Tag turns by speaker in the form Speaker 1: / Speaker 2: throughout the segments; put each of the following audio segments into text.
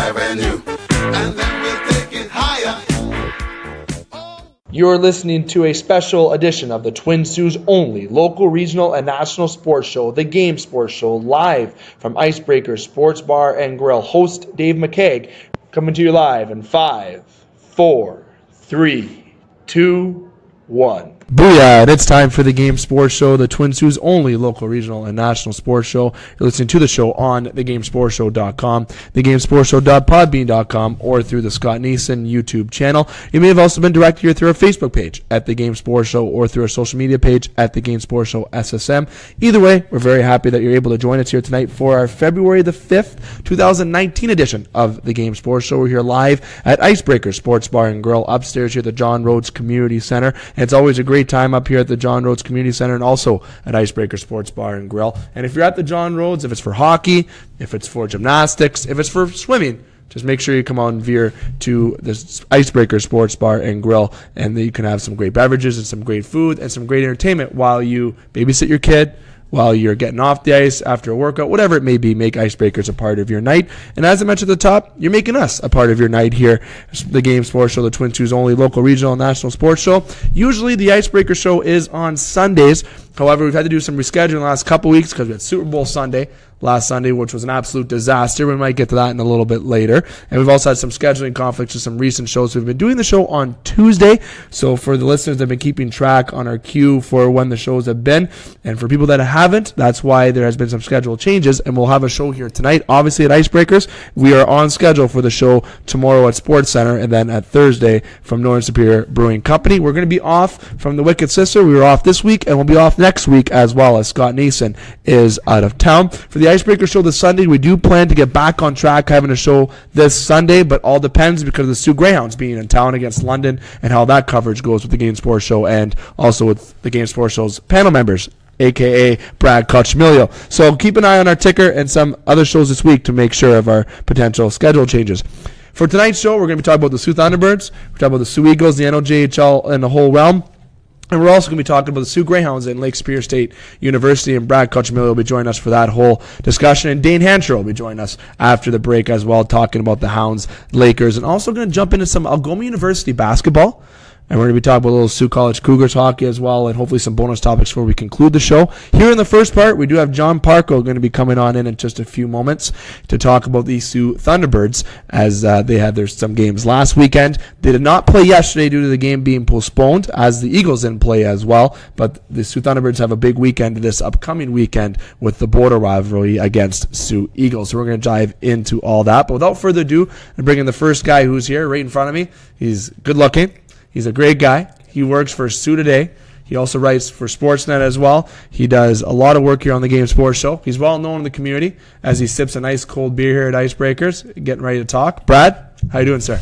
Speaker 1: Avenue, and then we'll take it higher.
Speaker 2: You're listening to a special edition of the Twin Sault's only local, regional, and national sports show, The Game Sports Show, live from Icebreakers Sports Bar and Grill. Host Dave McCaig coming to you live in 5, 4, 3, 2, 1. Booyah! And it's time for the Game Sports Show, the Twin Sault's only local, regional, and national sports show. You're listening to the show on thegamesportshow.com, thegamesportshow.podbean.com, or through the Scott Neeson YouTube channel. You may have also been directed here through our Facebook page at The Game Sports Show or through our social media page at The Game Sports Show SSM. Either way, we're very happy that you're able to join us here tonight for our February the 5th, 2019 edition of The Game Sports Show. We're here live at Icebreakers Sports Bar and Grill upstairs here at the John Rhodes Community Centre. And it's always a great time up here at the John Rhodes Community Centre and also at Icebreaker Sports Bar and Grill. And if you're at the John Rhodes, if it's for hockey, if it's for gymnastics, if it's for swimming, just make sure you come on veer to this Icebreaker Sports Bar and Grill, and then you can have some great beverages and some great food and some great entertainment while you babysit your kid, while you're getting off the ice after a workout, whatever it may be. Make Icebreakers a part of your night. And as I mentioned at the top, you're making us a part of your night here. The Game Sports Show, the Twin Sault's only local, regional, and national sports show. Usually the Icebreaker Show is on Sundays. However, we've had to do some rescheduling the last couple weeks because we had Super Bowl Sunday last Sunday, which was an absolute disaster. We might get to that in a little bit later. And we've also had some scheduling conflicts with some recent shows. We've been doing the show on Tuesday. So for the listeners that have been keeping track on our queue for when the shows have been, and for people that haven't, that's why there has been some schedule changes. And we'll have a show here tonight, obviously at Icebreakers. We are on schedule for the show tomorrow at Sports Center, and then at Thursday from Northern Superior Brewing Company. We're going to be off from the Wicked Sister. We were off this week, and we'll be off next week as well, as Scott Neeson is out of town. For the Icebreaker Show this Sunday, we do plan to get back on track having a show this Sunday, but all depends because of the Soo Greyhounds being in town against London and how that coverage goes with the Game Sports Show and also with the Game Sports Show's panel members, a.k.a. Brad Coccimiglio. So keep an eye on our ticker and some other shows this week to make sure of our potential schedule changes. For tonight's show, we're going to be talking about the Soo Thunderbirds, we're talking about the Soo Eagles, the NOJHL, and the whole realm. And we're also going to be talking about the Soo Greyhounds and Lake Superior State University, and Brad Coccimiglio will be joining us for that whole discussion. And Dane Hanchrow will be joining us after the break as well, talking about the Hounds, Lakers, and also going to jump into some Algoma University basketball. And we're going to be talking about a little Soo College Cougars hockey as well, and hopefully some bonus topics before we conclude the show. Here in the first part, we do have John Parco going to be coming on in just a few moments to talk about the Soo Thunderbirds, as they had some games last weekend. They did not play yesterday due to the game being postponed, as the Eagles didn't play as well. But the Soo Thunderbirds have a big weekend this upcoming weekend with the border rivalry against Soo Eagles. So we're going to dive into all that. But without further ado, I'm bringing the first guy who's here right in front of me. He's good looking. He's a great guy. He works for Soo Today. He also writes for Sportsnet as well. He does a lot of work here on the Game Sports Show. He's well known in the community as he sips a nice cold beer here at Icebreakers, getting ready to talk. Brad, how you doing, sir?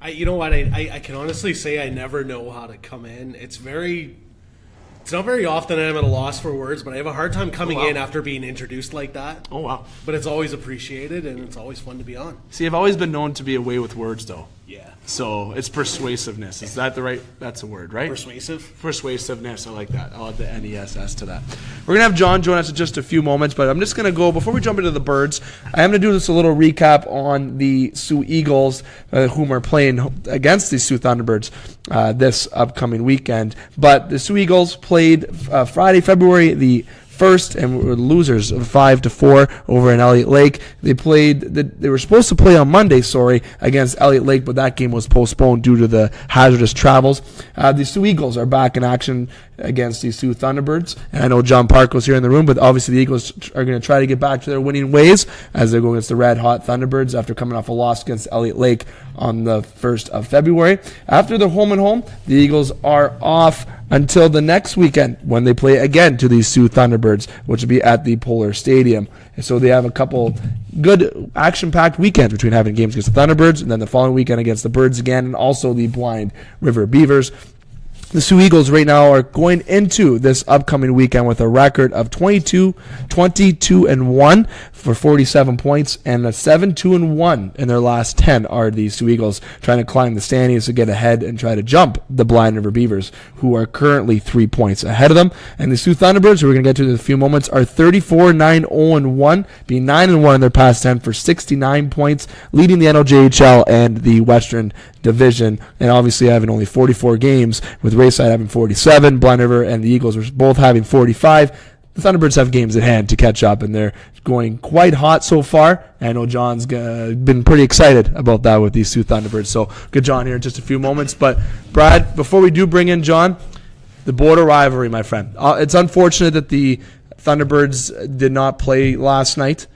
Speaker 3: You know what? I can honestly say I never know how to come in. It's not very often I'm at a loss for words, but I have a hard time coming in after being introduced like that.
Speaker 4: Oh, wow.
Speaker 3: But it's always appreciated, and it's always fun to be on.
Speaker 4: See, I've always been known to be away with words, though.
Speaker 3: Yeah.
Speaker 4: So it's persuasiveness. Is that that's a word, right?
Speaker 3: Persuasive?
Speaker 4: Persuasiveness. I like that. I'll add the NESS to that. We're going to have John join us in just a few moments, but I'm just going to go, before we jump into the birds, I am going to do this a little recap on the Soo Eagles, whom are playing against the Soo Thunderbirds this upcoming weekend. But the Soo Eagles played Friday, February the 1st, and were losers of 5-4 over in Elliott Lake. They were supposed to play on Monday, against Elliott Lake, but that game was postponed due to the hazardous travels. The Soo Eagles are back in action against the Soo Thunderbirds. And I know John Parco's here in the room, but obviously the Eagles are going to try to get back to their winning ways as they go against the Red Hot Thunderbirds after coming off a loss against Elliott Lake on the 1st of February. After they're home and home, the Eagles are off until the next weekend when they play again to the Soo Thunderbirds, which will be at the Polar Stadium. And so they have a couple good action-packed weekends between having games against the Thunderbirds and then the following weekend against the Birds again, and also the Blind River Beavers.
Speaker 2: The Sioux Eagles right now are going into this upcoming weekend with a record of 22-1 for 47 points, and a 7-2-1 in their last 10 are the Sioux Eagles trying to climb the standings to get ahead and try to jump the Blind River Beavers, who are currently 3 points ahead of them. And the Sioux Thunderbirds, who we're going to get to in a few moments, are 34-9-0-1, being 9-1 in their past 10 for 69 points, leading the NOJHL and the Western Division, and obviously having only 44 games, with Rayside having 47, Blind River and the Eagles are both having 45. The Thunderbirds have games at hand to catch up, and they're going quite hot so far. I know John's been pretty excited about that with these Sioux Thunderbirds, so get John here in just a few moments. But Brad, before we do bring in John, the border rivalry, my friend. It's unfortunate that the Thunderbirds did not play last night.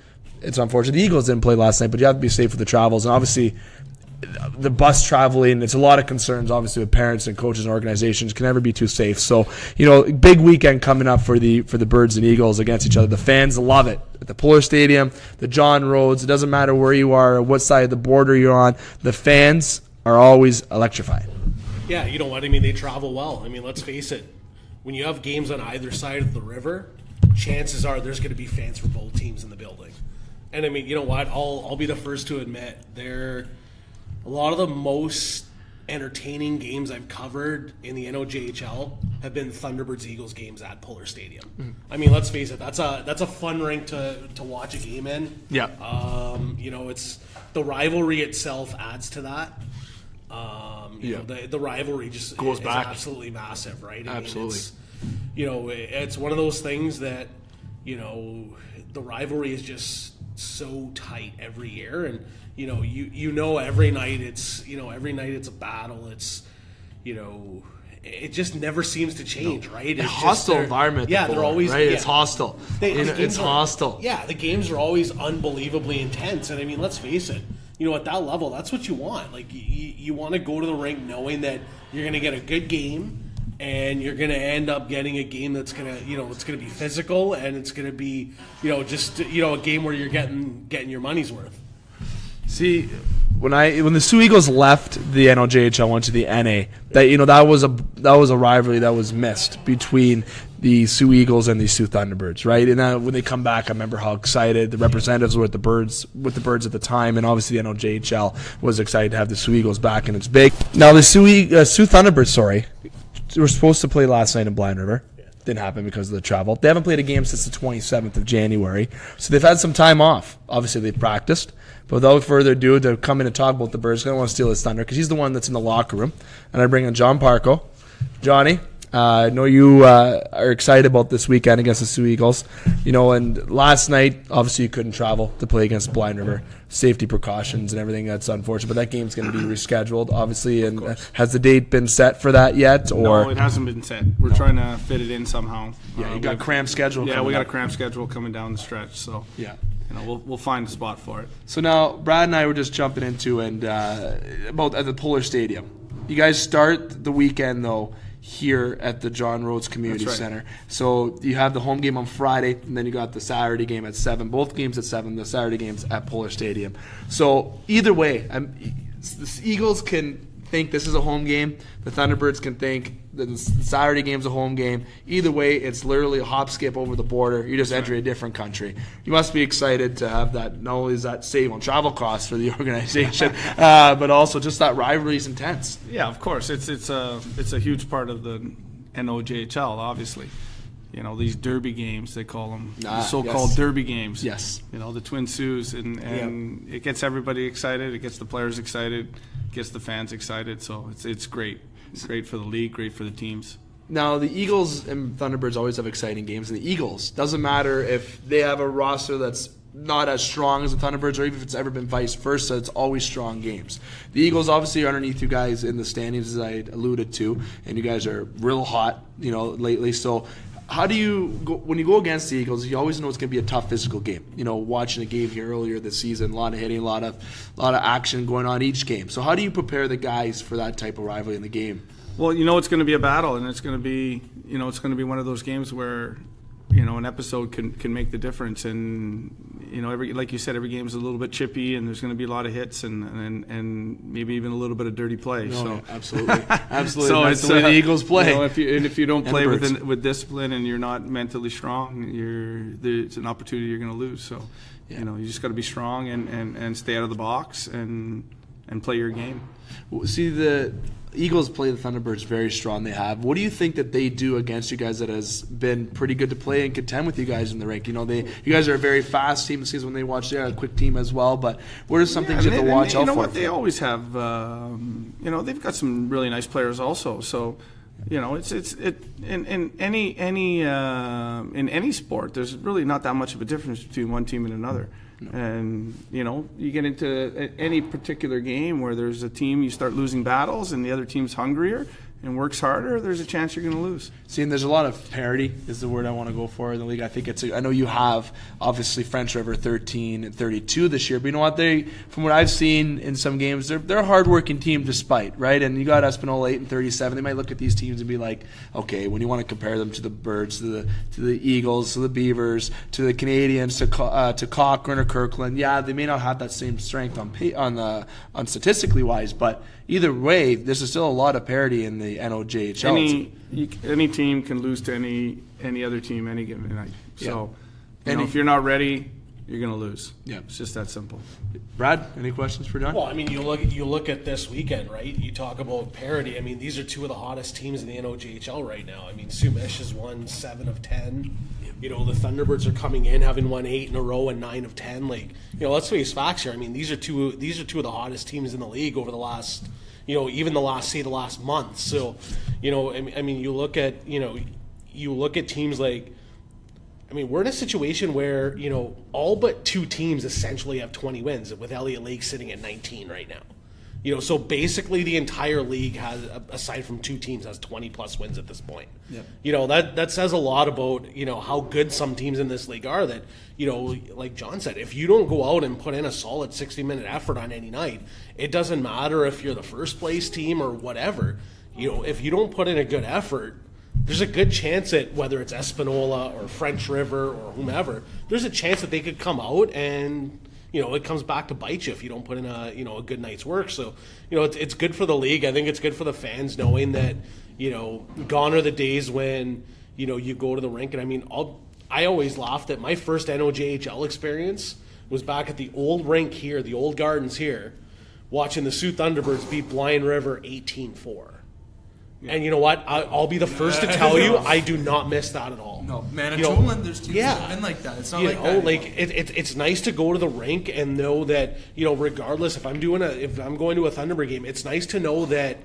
Speaker 2: It's unfortunate the Eagles didn't play last night, but you have to be safe with the travels, and obviously the bus traveling, it's a lot of concerns, obviously, with parents and coaches and organizations. Can never be too safe. So, big weekend coming up for the Birds and Eagles against each other. The fans love it. At the Polar Stadium, the John Rhodes, it doesn't matter where you are or what side of the border you're on, the fans are always electrified.
Speaker 3: Yeah, you know what? I mean, they travel well. I mean, let's face it. When you have games on either side of the river, chances are there's going to be fans for both teams in the building. And, I mean, you know what? I'll be the first to admit a lot of the most entertaining games I've covered in the NOJHL have been Thunderbirds-Eagles games at Polar Stadium. Mm-hmm. I mean, let's face it, that's a fun rink to watch a game in.
Speaker 4: Yeah.
Speaker 3: It's the rivalry itself adds to that. The rivalry just
Speaker 4: goes back.
Speaker 3: Absolutely massive, right?
Speaker 4: Absolutely.
Speaker 3: It's one of those things that the rivalry is just so tight every year, and every night it's a battle. It's it just never seems to change, right? It's
Speaker 4: hostile environment.
Speaker 3: Yeah, they're always
Speaker 4: right.
Speaker 3: Yeah.
Speaker 4: It's hostile. It's hostile.
Speaker 3: Yeah, the games are always unbelievably intense, and I mean, let's face it. At that level, that's what you want. Like you want to go to the rink knowing that you're going to get a good game. And you're going to end up getting a game that's going to, it's going to be physical, and it's going to be, a game where you're getting your money's worth.
Speaker 2: See, when the Sioux Eagles left the NOJHL, went to the NA, that was a rivalry that was missed between the Sioux Eagles and the Sioux Thunderbirds, right? And then when they come back, I remember how excited the representatives were with the Birds at the time, and obviously the NOJHL was excited to have the Sioux Eagles back, and it's big. Now the Sioux Thunderbirds, they were supposed to play last night in Blind River. Yeah. Didn't happen because of the travel. They haven't played a game since the 27th of January, so they've had some time off. Obviously, they've practiced. But without further ado, to come in and talk about the Birds, I don't want to steal his thunder because he's the one that's in the locker room. And I bring in John Parco. Johnny, I know you are excited about this weekend against the Sioux Eagles. And last night, obviously, you couldn't travel to play against Blind River. Safety precautions and everything, that's unfortunate. But that game's going to be rescheduled, obviously. And has the date been set for that yet? Or
Speaker 5: no, it hasn't been set. We're trying to fit it in somehow.
Speaker 2: Yeah, you got a cramped schedule.
Speaker 5: Yeah, we got a cramped schedule coming down the stretch. So
Speaker 2: yeah,
Speaker 5: we'll find a spot for it.
Speaker 2: So now, Brad and I were just jumping into about at the Polar Stadium. You guys start the weekend though here at the John Rhodes Community Centre. So you have the home game on Friday, and then you got the Saturday game at 7. Both games at 7. The Saturday games at Polar Stadium. So either way, the Eagles can think this is a home game. The Thunderbirds can think that the Saturday game's a home game. Either way, it's literally a hop skip over the border. You just enter a different country. You must be excited to have that. Not only is that save on travel costs for the organization, but also just that rivalry is intense.
Speaker 5: Yeah, of course. It's a huge part of the NOJHL, obviously. These derby games, they call them, the so-called derby games.
Speaker 2: Yes.
Speaker 5: The Twin Saults, and it gets everybody excited. It gets the players excited. It gets the fans excited. So it's great. It's great for the league, great for the teams.
Speaker 2: Now, the Eagles and Thunderbirds always have exciting games. And the Eagles, doesn't matter if they have a roster that's not as strong as the Thunderbirds, or even if it's ever been vice versa, it's always strong games. The Eagles obviously are underneath you guys in the standings, as I alluded to, and you guys are real hot, lately. So how do you go when you go against the Eagles? You always know it's going to be a tough physical game. Watching a game here earlier this season, a lot of hitting, a lot of action going on each game. So how do you prepare the guys for that type of rivalry in the game?
Speaker 5: Well, it's going to be a battle, and it's going to be one of those games where an episode can make the difference. And like you said, every game is a little bit chippy, and there's going to be a lot of hits and maybe even a little bit of dirty play.
Speaker 4: Absolutely.
Speaker 5: So
Speaker 4: That's the way the Eagles play.
Speaker 5: If you don't play
Speaker 4: Birds.
Speaker 5: with discipline and you're not mentally strong, it's an opportunity you're going to lose. So, you just got to be strong and stay out of the box and play your game.
Speaker 4: See, the Eagles play the Thunderbirds very strong. They have. What do you think that they do against you guys that has been pretty good to play and contend with you guys in the rink? You guys are a very fast team. It seems when they watch, they're a quick team as well. But what are some things you have to watch out for?
Speaker 5: You know what? They always have. They've got some really nice players also. So, it's in any sport, there's really not that much of a difference between one team and another. No. And, you get into any particular game where there's a team, you start losing battles and the other team's hungrier and works harder, there's a chance you're going to lose.
Speaker 4: See, and there's a lot of parity is the word I want to go for in the league. I think I know you have, obviously, French River 13 and 32 this year, but you know what? From what I've seen in some games, they're a hard-working team despite, right? And you got Espanola 8 and 37. They might look at these teams and be like, okay, when you want to compare them to the Birds, to the Eagles, to the Beavers, to the Canadians, to Cochrane or Kirkland, yeah, they may not have that same strength on statistically wise, but either way, there's still a lot of parity in the NOJHL.
Speaker 5: Any team can lose to any other team any given night. So, if you're not ready, you're going to lose. Yeah, it's just that simple.
Speaker 4: Brad, any questions for John?
Speaker 3: Well, I mean, you look at this weekend, right? You talk about parity. I mean, these are two of the hottest teams in the NOJHL right now. I mean, Sumish has won 7 of 10. The Thunderbirds are coming in, having won 8 in a row and 9 of 10. Let's face facts here. I mean, these are two of the hottest teams in the league over the last, even the last month. So, I mean, you look at teams like, I mean, we're in a situation where, all but 2 teams essentially have 20 wins, with Elliott Lake sitting at 19 right now. So basically the entire league has, aside from 2 teams, has 20-plus wins at this point. Yep. That says a lot about, how good some teams in this league are that, like John said, if you don't go out and put in a solid 60-minute effort on any night, it doesn't matter if you're the first-place team or whatever. If you don't put in a good effort, there's a good chance that whether it's Espanola or French River or whomever, there's a chance that they could come out and it comes back to bite you if you don't put in a good night's work. So it's good for the league. I think it's good for the fans knowing that gone are the days when you go to the rink. And I mean, I always laughed at my first NOJHL experience was back at the old rink here, the old gardens here, watching the Soo Thunderbirds beat Blind River 18-4. And you know what? I'll be the first to tell you, I do not miss that at all.
Speaker 4: No, Manitoulin, there's teams that have been like that. It's not like that.
Speaker 3: It's nice to go to the rink and know that regardless if I'm going to a Thunderbird game, it's nice to know that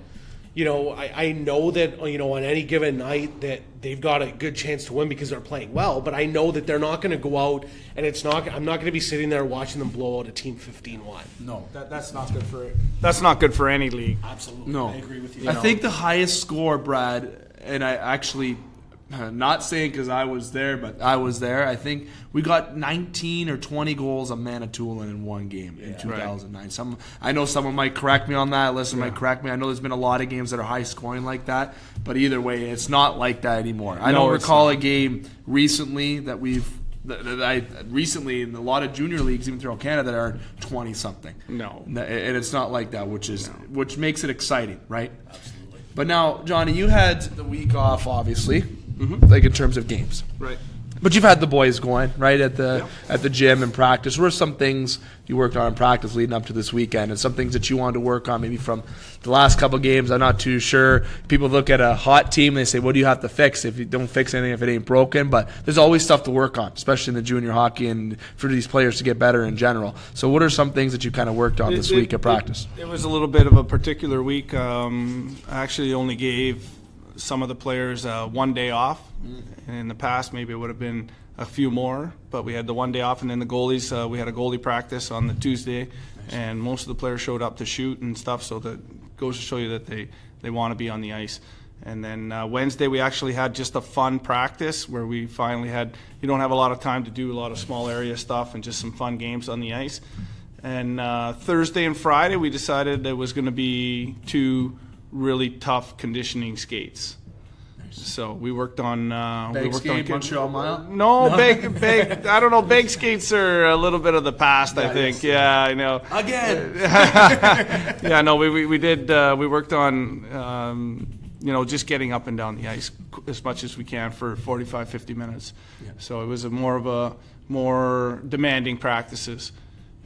Speaker 3: I know that on any given night that they've got a good chance to win because they're playing well. But I know that they're not going to go out and I'm not going to be sitting there watching them blow out a team 15-1.
Speaker 4: No,
Speaker 3: that's not good for it.
Speaker 5: That's not good for any league.
Speaker 3: Absolutely,
Speaker 4: no.
Speaker 3: I agree with you.
Speaker 4: I think the highest score, Brad, and I actually. Not saying because I was there, but I was there. I think we got 19 or 20 goals on Manitoulin in one game in 2009. Right. I know someone might correct me on that. Listen, might correct me. I know there's been a lot of games that are high scoring like that, but either way, it's not like that anymore. I don't recall a game recently that recently in a lot of junior leagues, even throughout Canada, that are 20 something.
Speaker 5: No,
Speaker 4: and it's not like that, which makes it exciting, right? Absolutely. But now, Johnny, you had the week off, obviously. Mm-hmm. Like in terms of games,
Speaker 5: right?
Speaker 4: But you've had the boys going right at the gym and practice. What were some things you worked on in practice leading up to this weekend, and some things that you wanted to work on maybe from the last couple of games? I'm not too sure. People look at a hot team and they say, "What do you have to fix?" If you don't fix anything, if it ain't broken, but there's always stuff to work on, especially in the junior hockey and for these players to get better in general. So, what are some things that you kind of worked on this week at practice?
Speaker 5: It was a little bit of a particular week. I actually only gave some of the players 1 day off. In the past, maybe it would have been a few more, but we had the 1 day off, and then the goalies, we had a goalie practice on the Tuesday, and most of the players showed up to shoot and stuff, so that goes to show you that they want to be on the ice. And then Wednesday, we actually had just a fun practice where we finally you don't have a lot of time to do a lot of small area stuff and just some fun games on the ice. And Thursday and Friday, we decided it was going to be 2 really tough conditioning skates. So we worked on
Speaker 2: Montreal Mile?
Speaker 5: No, big. I don't know. Big skates are a little bit of the past. I think.
Speaker 2: Yes.
Speaker 5: Yeah, I know.
Speaker 2: Again.
Speaker 5: Yeah, no. We did. We worked on. Just getting up and down the ice as much as we can for 45, 50 minutes. Yeah. So it was more demanding practices.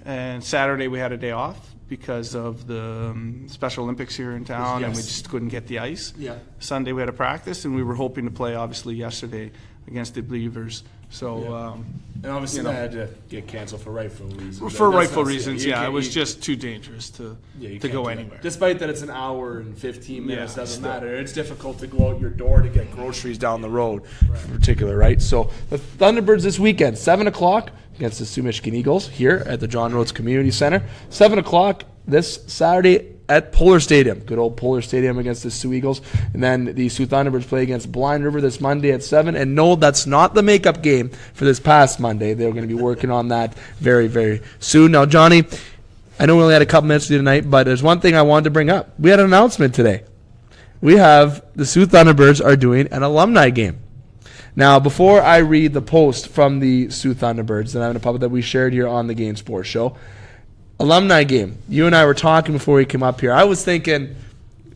Speaker 5: And Saturday we had a day off because of the Special Olympics here in town, and we just couldn't get the ice. Yeah. Sunday we had a practice, and we were hoping to play, obviously, yesterday against the Beavers. So,
Speaker 2: and obviously that had to get canceled for rightful reasons.
Speaker 5: For rightful reasons, it was just too dangerous to go anywhere.
Speaker 2: Despite that it's an hour and 15 minutes, doesn't matter. It's difficult to go out your door to get groceries down the road, in particular, right? So the Thunderbirds this weekend, 7 o'clock against the Soo Michigan Eagles here at the John Rhodes Community Centre. 7 o'clock this Saturday at Polar Stadium. Good old Polar Stadium against the Soo Eagles. And then the Soo Thunderbirds play against Blind River this Monday at 7. And no, that's not the makeup game for this past Monday. They're going to be working on that very, very soon. Now, Johnny, I know we only had a couple minutes to do tonight, but there's one thing I wanted to bring up. We had an announcement today. We have the Soo Thunderbirds are doing an alumni game. Now, before I read the post from the Soo Thunderbirds that I'm going to publish that we shared here on the Game Sports Show, alumni game. You and I were talking before we came up here. I was thinking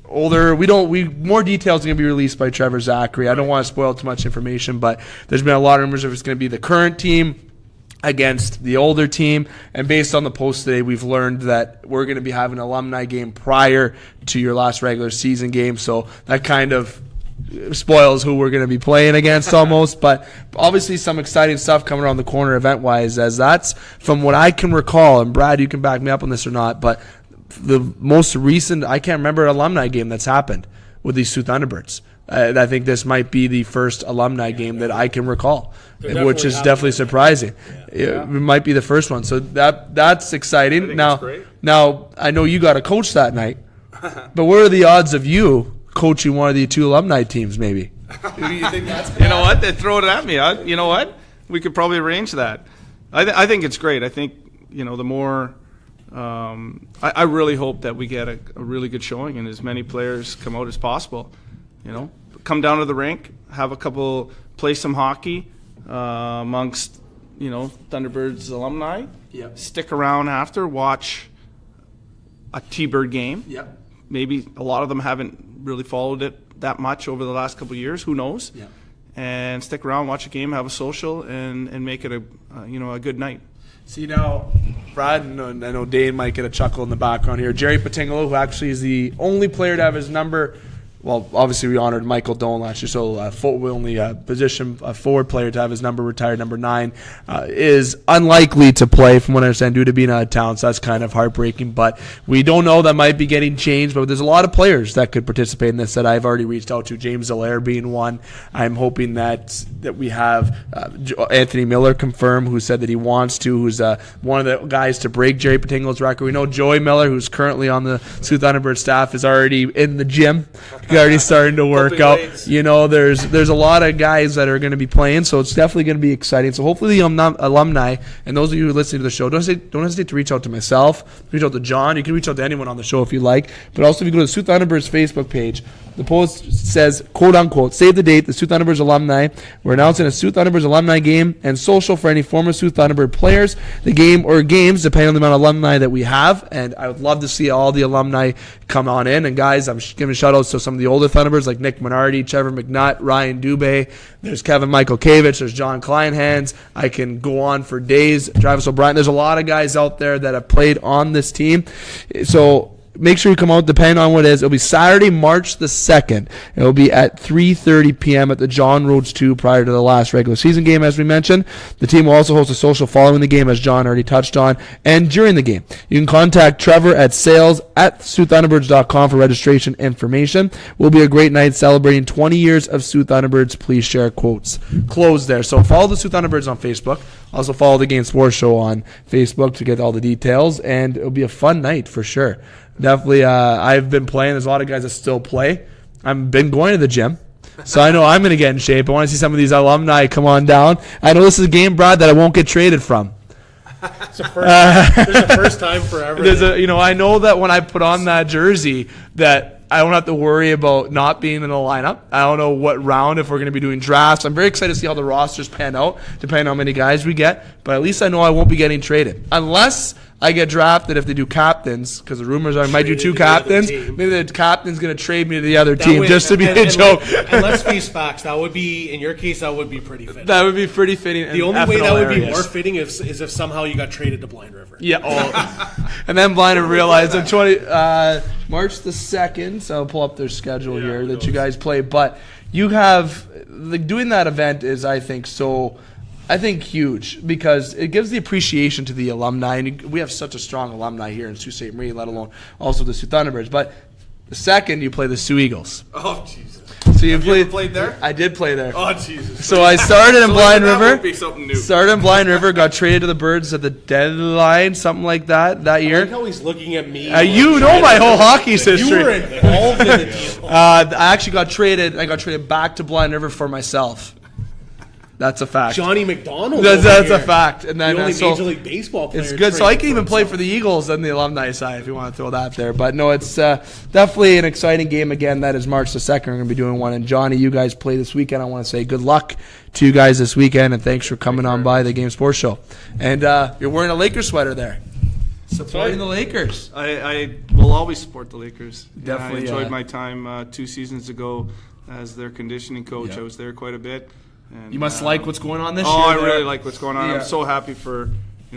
Speaker 2: older. More details are going to be released by Trevor Zachary. I don't want to spoil too much information, but there's been a lot of rumors if it's going to be the current team against the older team. And based on the post today, we've learned that we're going to be having an alumni game prior to your last regular season game. So that kind of spoils who we're going to be playing against almost, but obviously some exciting stuff coming around the corner event-wise, as that's from what I can recall, and Brad, you can back me up on this or not, but the most recent, I can't remember an alumni game that's happened with these Soo Thunderbirds. I think this might be the first alumni game that I can recall, which is definitely surprising. It might be the first one, so that's exciting. Now, I know you got to coach that night, but what are the odds of you coaching one of the two alumni teams, maybe?
Speaker 5: You think that's bad? You know what? They throw it at me. You know what? We could probably arrange that. I think it's great. I think, the more I really hope that we get a really good showing and as many players come out as possible. Come down to the rink, have a couple, play some hockey amongst, Thunderbirds alumni. Yep. Stick around after, watch a T-Bird game. Yep. Maybe a lot of them haven't really followed it that much over the last couple of years. Who knows? Yeah. And stick around, watch a game, have a social, and make it a good night.
Speaker 2: See now, Brad, and I know Dane might get a chuckle in the background here. Jerry Patingolo, who actually is the only player to have his number. Well, obviously we honored Michael Doan last year, so we only position a forward player to have his number retired, number 9, is unlikely to play, from what I understand, due to being out of town, so that's kind of heartbreaking. But we don't know, that might be getting changed, but there's a lot of players that could participate in this that I've already reached out to, James Allaire being one. I'm hoping that we have Anthony Miller confirm, who said that he wants to, who's one of the guys to break Jerry Patingolo's record. We know Joey Miller, who's currently on the Soo Thunderbird staff, is already in the gym. Already starting to work out. There's a lot of guys that are going to be playing, so it's definitely going to be exciting. So hopefully the alumni and those of you who are listening to the show, don't hesitate to reach out to myself, reach out to John. You can reach out to anyone on the show if you like. But also if you go to the Soo Thunderbirds Facebook page, the post says, quote unquote, save the date, the Soo Thunderbirds alumni. We're announcing a Soo Thunderbirds alumni game and social for any former Soo Thunderbird players. The game or games, depending on the amount of alumni that we have. And I would love to see all the alumni come on in. And guys, I'm giving shout outs to some of the older Thunderbirds like Nick Minardi, Trevor McNutt, Ryan Dubé. There's Kevin Michael Kavich. There's John Kleinhans. I can go on for days. Travis O'Brien. There's a lot of guys out there that have played on this team. So make sure you come out, depending on what it is. It'll be Saturday, March the 2nd. It'll be at 3:30 p.m. at the John Rhodes 2 prior to the last regular season game, as we mentioned. The team will also host a social following the game, as John already touched on, and during the game. You can contact Trevor at sales@SooThunderbirds.com for registration information. Will be a great night celebrating 20 years of Soo Thunderbirds. Please share quotes. Close there. So follow the Soo Thunderbirds on Facebook. Also follow the Game Sports Show on Facebook to get all the details, and it'll be a fun night for sure. Definitely, I've been playing. There's a lot of guys that still play. I've been going to the gym, so I know I'm going to get in shape. I want to see some of these alumni come on down. I know this is a game, Brad, that I won't get traded from.
Speaker 3: It's a first time forever.
Speaker 2: I know that when I put on that jersey, that
Speaker 4: I don't have to worry about not being in the lineup. I don't know what round, if we're going to be doing drafts. I'm very excited to see how the rosters pan out, depending on how many guys we get. But at least I know I won't be getting traded. Unless I get drafted if they do captains, because the rumors are I might do 2 captains. Maybe the captain's going to trade me to the other team just to be a joke.
Speaker 3: And let's face facts. That would be, in your case, that would be pretty fitting.
Speaker 4: That would be pretty fitting.
Speaker 3: The only way that would be more fitting is if somehow you got traded to Blind River.
Speaker 4: Yeah. And then Blind River realized on March the 2nd, so I'll pull up their schedule here that you guys play. But you have, doing that event is, I think, huge, because it gives the appreciation to the alumni, and we have such a strong alumni here in Sault Ste. Marie, let alone also the Soo Thunderbirds. But the second, you play the Soo Eagles.
Speaker 5: Oh, Jesus.
Speaker 4: So you
Speaker 5: played there?
Speaker 4: I did play there.
Speaker 5: Oh, Jesus.
Speaker 4: So I started in Blind River.
Speaker 5: That would be something new.
Speaker 4: Started in Blind River, got traded to the Birds at the deadline, something like that year.
Speaker 3: I like how he's looking at me.
Speaker 4: You know my whole hockey history.
Speaker 3: You were involved in the deal.
Speaker 4: I actually got traded. I got traded back to Blind River for myself. That's a fact.
Speaker 3: Johnny McDonald.
Speaker 4: That's a fact. And then
Speaker 3: the only Major League Baseball player.
Speaker 4: It's good. So I can even play for the Eagles and the alumni side if you want to throw that there. But no, it's definitely an exciting game. Again, that is March the 2nd. We're going to be doing one. And Johnny, you guys play this weekend. I want to say good luck to you guys this weekend, and thanks for coming on by the Game Sports Show. And you're wearing a Lakers sweater there. Supporting the Lakers.
Speaker 5: I will always support the Lakers.
Speaker 4: Definitely.
Speaker 5: I enjoyed my time 2 seasons ago as their conditioning coach. I was there quite a bit. And,
Speaker 4: you must like what's going on this year.
Speaker 5: Oh, I
Speaker 4: there.
Speaker 5: really like what's going on.
Speaker 4: Yeah.
Speaker 5: I'm so happy for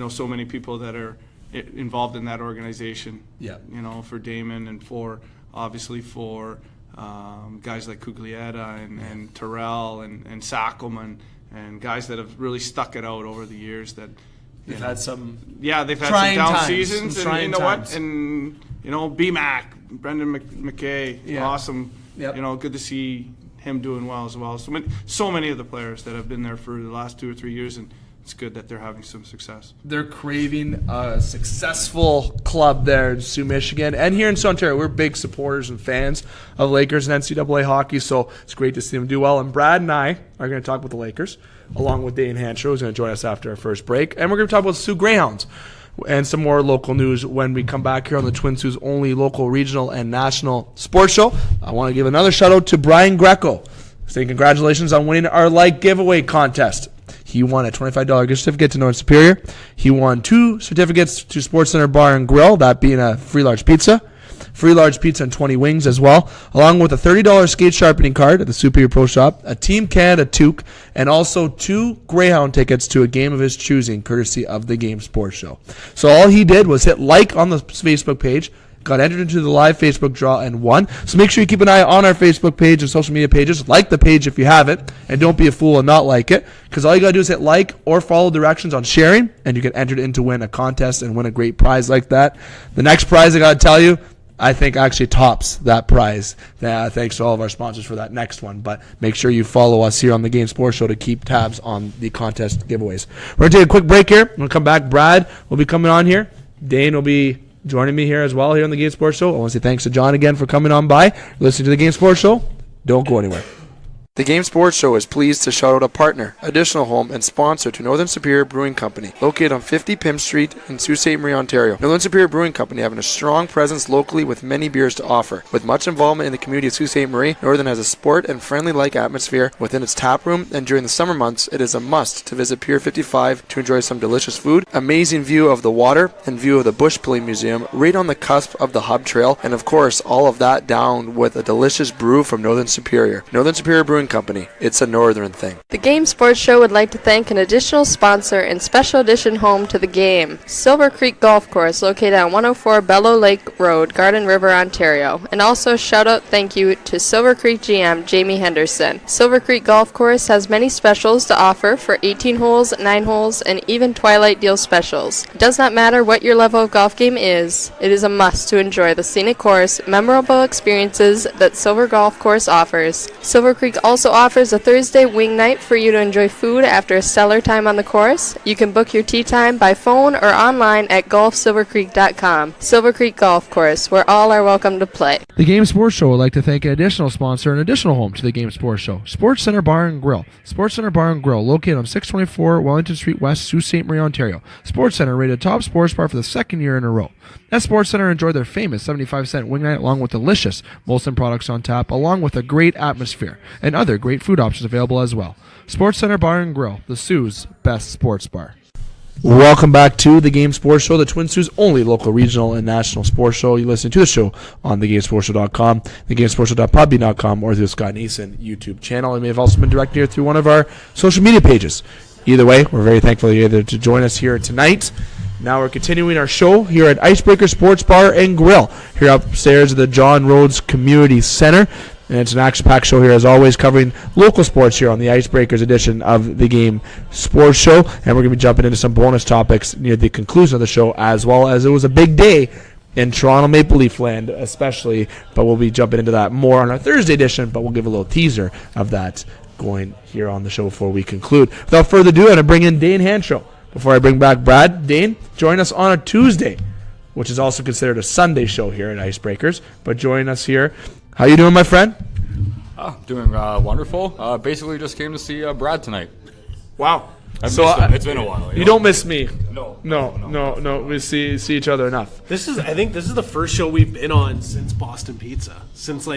Speaker 5: so many people that are involved in that organization.
Speaker 4: Yeah.
Speaker 5: For Damon and for obviously for guys like Cuglietta and Terrell and Sackelman and guys that have really stuck it out over the years. That
Speaker 4: they've had some
Speaker 5: down
Speaker 4: times,
Speaker 5: seasons,
Speaker 4: some
Speaker 5: and you know
Speaker 4: times.
Speaker 5: what? And BMAC, Brendan McKay, awesome.
Speaker 4: Yep.
Speaker 5: Good to see him doing well as well. So many of the players that have been there for the last 2 or 3 years, and it's good that they're having some success.
Speaker 4: They're craving a successful club there in Sault, Michigan, and here in Sault, Ontario. We're big supporters and fans of Lakers and NCAA hockey, so it's great to see them do well. And Brad and I are going to talk about the Lakers, along with Dane Hanchrow, who's going to join us after our first break, and we're going to talk about Soo Greyhounds and some more local news when we come back here on the Twin Sault's only local, regional, and national sports show. I want to give another shout-out to Brian Greco, saying congratulations on winning our Like giveaway contest. He won a $25 gift certificate to Northern Superior. He won 2 certificates to Sports Center Bar and Grill, that being a free large pizza and 20 wings as well, along with a $30 skate sharpening card at the Superior Pro Shop, a Team Canada toque, and also 2 Greyhound tickets to a game of his choosing, courtesy of the Game Sports Show. So all he did was hit like on the Facebook page, got entered into the live Facebook draw, and won. So make sure you keep an eye on our Facebook page and social media pages. Like the page if you have it, and don't be a fool and not like it, because all you got to do is hit like or follow directions on sharing, and you get entered in to win a contest and win a great prize like that. The next prize, I got to tell you, I think actually tops that prize. Thanks to all of our sponsors for that next one. But make sure you follow us here on the Game Sports Show to keep tabs on the contest giveaways. We're going to take a quick break here. We'll come back. Brad will be coming on here. Dane will be joining me here as well here on the Game Sports Show. I want to say thanks to John again for coming on by. Listening to the Game Sports Show. Don't go anywhere. The Game Sports Show is pleased to shout out a partner, additional home, and sponsor to Northern Superior Brewing Company, located on 50 Pym Street in Sault Ste. Marie, Ontario. Northern Superior Brewing Company having a strong presence locally with many beers to offer. With much involvement in the community of Sault Ste. Marie, Northern has a sport and friendly-like atmosphere within its tap room, and during the summer months, it is a must to visit Pier 55 to enjoy some delicious food, amazing view of the water, and view of the Bush Pulling Museum, right on the cusp of the Hub Trail, and of course, all of that down with a delicious brew from Northern Superior. Northern Superior Brewing Company. It's a northern thing.
Speaker 6: The Game Sports Show would like to thank an additional sponsor and special edition home to the game, Silver Creek Golf Course, located on 104 Bellow Lake Road, Garden River, Ontario. And also shout out thank you to Silver Creek GM Jamie Henderson. Silver Creek Golf Course has many specials to offer for 18 holes, 9 holes, and even Twilight Deal specials. It does not matter what your level of golf game is, it is a must to enjoy the scenic course, memorable experiences that Silver Golf Course offers. Silver Creek also also offers a Thursday wing night for you to enjoy food after a stellar time on the course. You can book your tee time by phone or online at golfsilvercreek.com. Silver Creek Golf Course, where all are welcome to play.
Speaker 2: The Game Sports Show would like to thank an additional sponsor and additional home to the Game Sports Show, Sports Center Bar and Grill. Sports Center Bar and Grill, located on 624 Wellington Street West, Sault Ste. Marie, Ontario. Sports Center rated top sports bar for the second year in a row. At Sports Center, enjoy their famous 75-cent wing night along with delicious Molson products on tap, along with a great atmosphere and other great food options available as well. Sports Center Bar and Grill, the Sioux's best sports bar. Welcome back to the Game Sports Show, the Twin Sault's only local, regional, and national sports show. You listen to the show on thegamesportshow.com, thegamesportshow.podbean.com, or through the Scott Nason YouTube channel. And may have also been directed here through one of our social media pages. Either way, we're very thankful that you're able to join us here tonight. Now we're continuing our show here at Icebreakers Sports Bar and Grill, here upstairs at the John Rhodes Community Centre. And it's an action-packed show here, as always, covering local sports here on the Icebreakers edition of the Game Sports Show. And we're going to be jumping into some bonus topics near the conclusion of the show, as well as it was a big day in Toronto Maple Leaf land, especially. But we'll be jumping into that more on our Thursday edition, but we'll give a little teaser of that going here on the show before we conclude. Without further ado, I'm going to bring in Dane Hanchrow. Before I bring back Brad, Dane, join us on a Tuesday, which is also considered a Sunday show here at Icebreakers. But join us here. How you doing, my friend?
Speaker 7: Doing wonderful. Basically just came to see Brad tonight.
Speaker 2: Wow.
Speaker 7: It's been a while.
Speaker 2: You don't miss me.
Speaker 7: No.
Speaker 2: We see each other enough.
Speaker 3: I think this is the first show we've been on since Boston Pizza. Since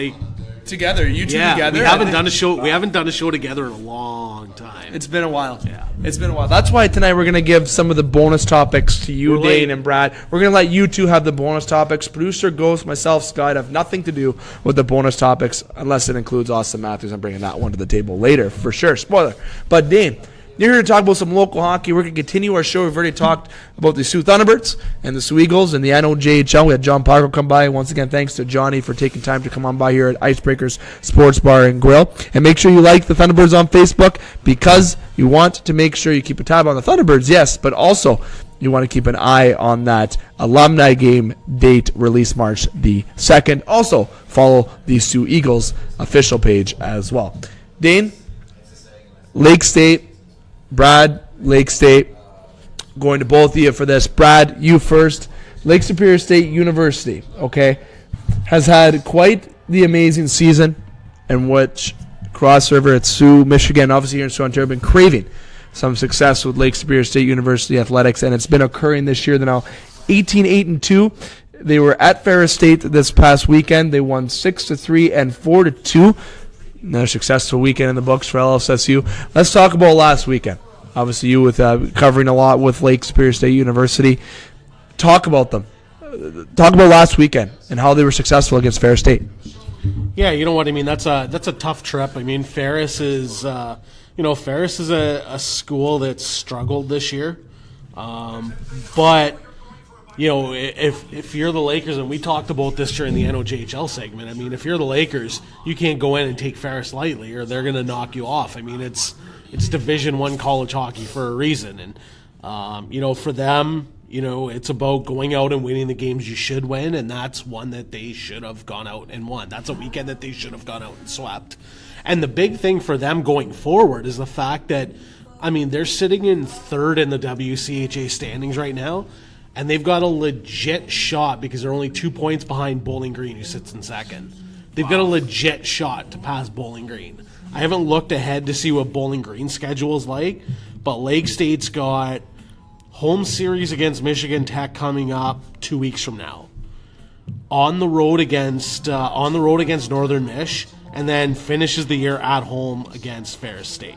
Speaker 2: Together, you two together.
Speaker 3: We haven't done a show. We haven't done a show together in a long time.
Speaker 2: It's been a while.
Speaker 3: Yeah,
Speaker 2: it's been a while. That's why tonight we're gonna give some of the bonus topics to you, Dane and Brad. We're gonna let you two have the bonus topics. Producer Ghost, myself, Scott have nothing to do with the bonus topics unless it includes Auston Matthews. I'm bringing that one to the table later for sure. Spoiler. But Dane, you're here to talk about some local hockey. We're going to continue our show. We've already talked about the Soo Thunderbirds and the Soo Eagles and the NOJHL. We had John Parco come by. Once again, thanks to Johnny for taking time to come on by here at Icebreakers Sports Bar and Grill. And make sure you like the Thunderbirds on Facebook, because you want to make sure you keep a tab on the Thunderbirds, yes, but also you want to keep an eye on that alumni game date release March the 2nd. Also, follow the Soo Eagles official page as well. Dane, Lake State, Brad, Lake State, going to both of you for this. Brad, you first. Lake Superior State University, okay, has had quite the amazing season in which Cross River at Soo, Michigan, obviously here in Soo, Ontario, have been craving some success with Lake Superior State University athletics, and it's been occurring this year. They're now 18-8-2. They were at Ferris State this past weekend. They won 6-3 and 4-2. Another successful weekend in the books for LSSU. Let's talk about last weekend. Obviously, you with covering a lot with Lake Superior State University. Talk about them. Talk about last weekend and how they were successful against Ferris State.
Speaker 3: Yeah, you know what I mean. That's a tough trip. I mean, Ferris is a school that's struggled this year, but. You know, if you're the Lakers, and we talked about this during the NOJHL segment, I mean, if you're the Lakers, you can't go in and take Ferris lightly, or they're going to knock you off. I mean, it's Division I college hockey for a reason. And, for them, it's about going out and winning the games you should win, and that's one that they should have gone out and won. That's a weekend that they should have gone out and swept. And the big thing for them going forward is the fact that, I mean, they're sitting in third in the WCHA standings right now, and they've got a legit shot because they're only 2 points behind Bowling Green, who sits in second. They've got a legit shot to pass Bowling Green. I haven't looked ahead to see what Bowling Green's schedule is like, but Lake State's got home series against Michigan Tech coming up 2 weeks from now. On the road against Northern Mich, and then finishes the year at home against Ferris State.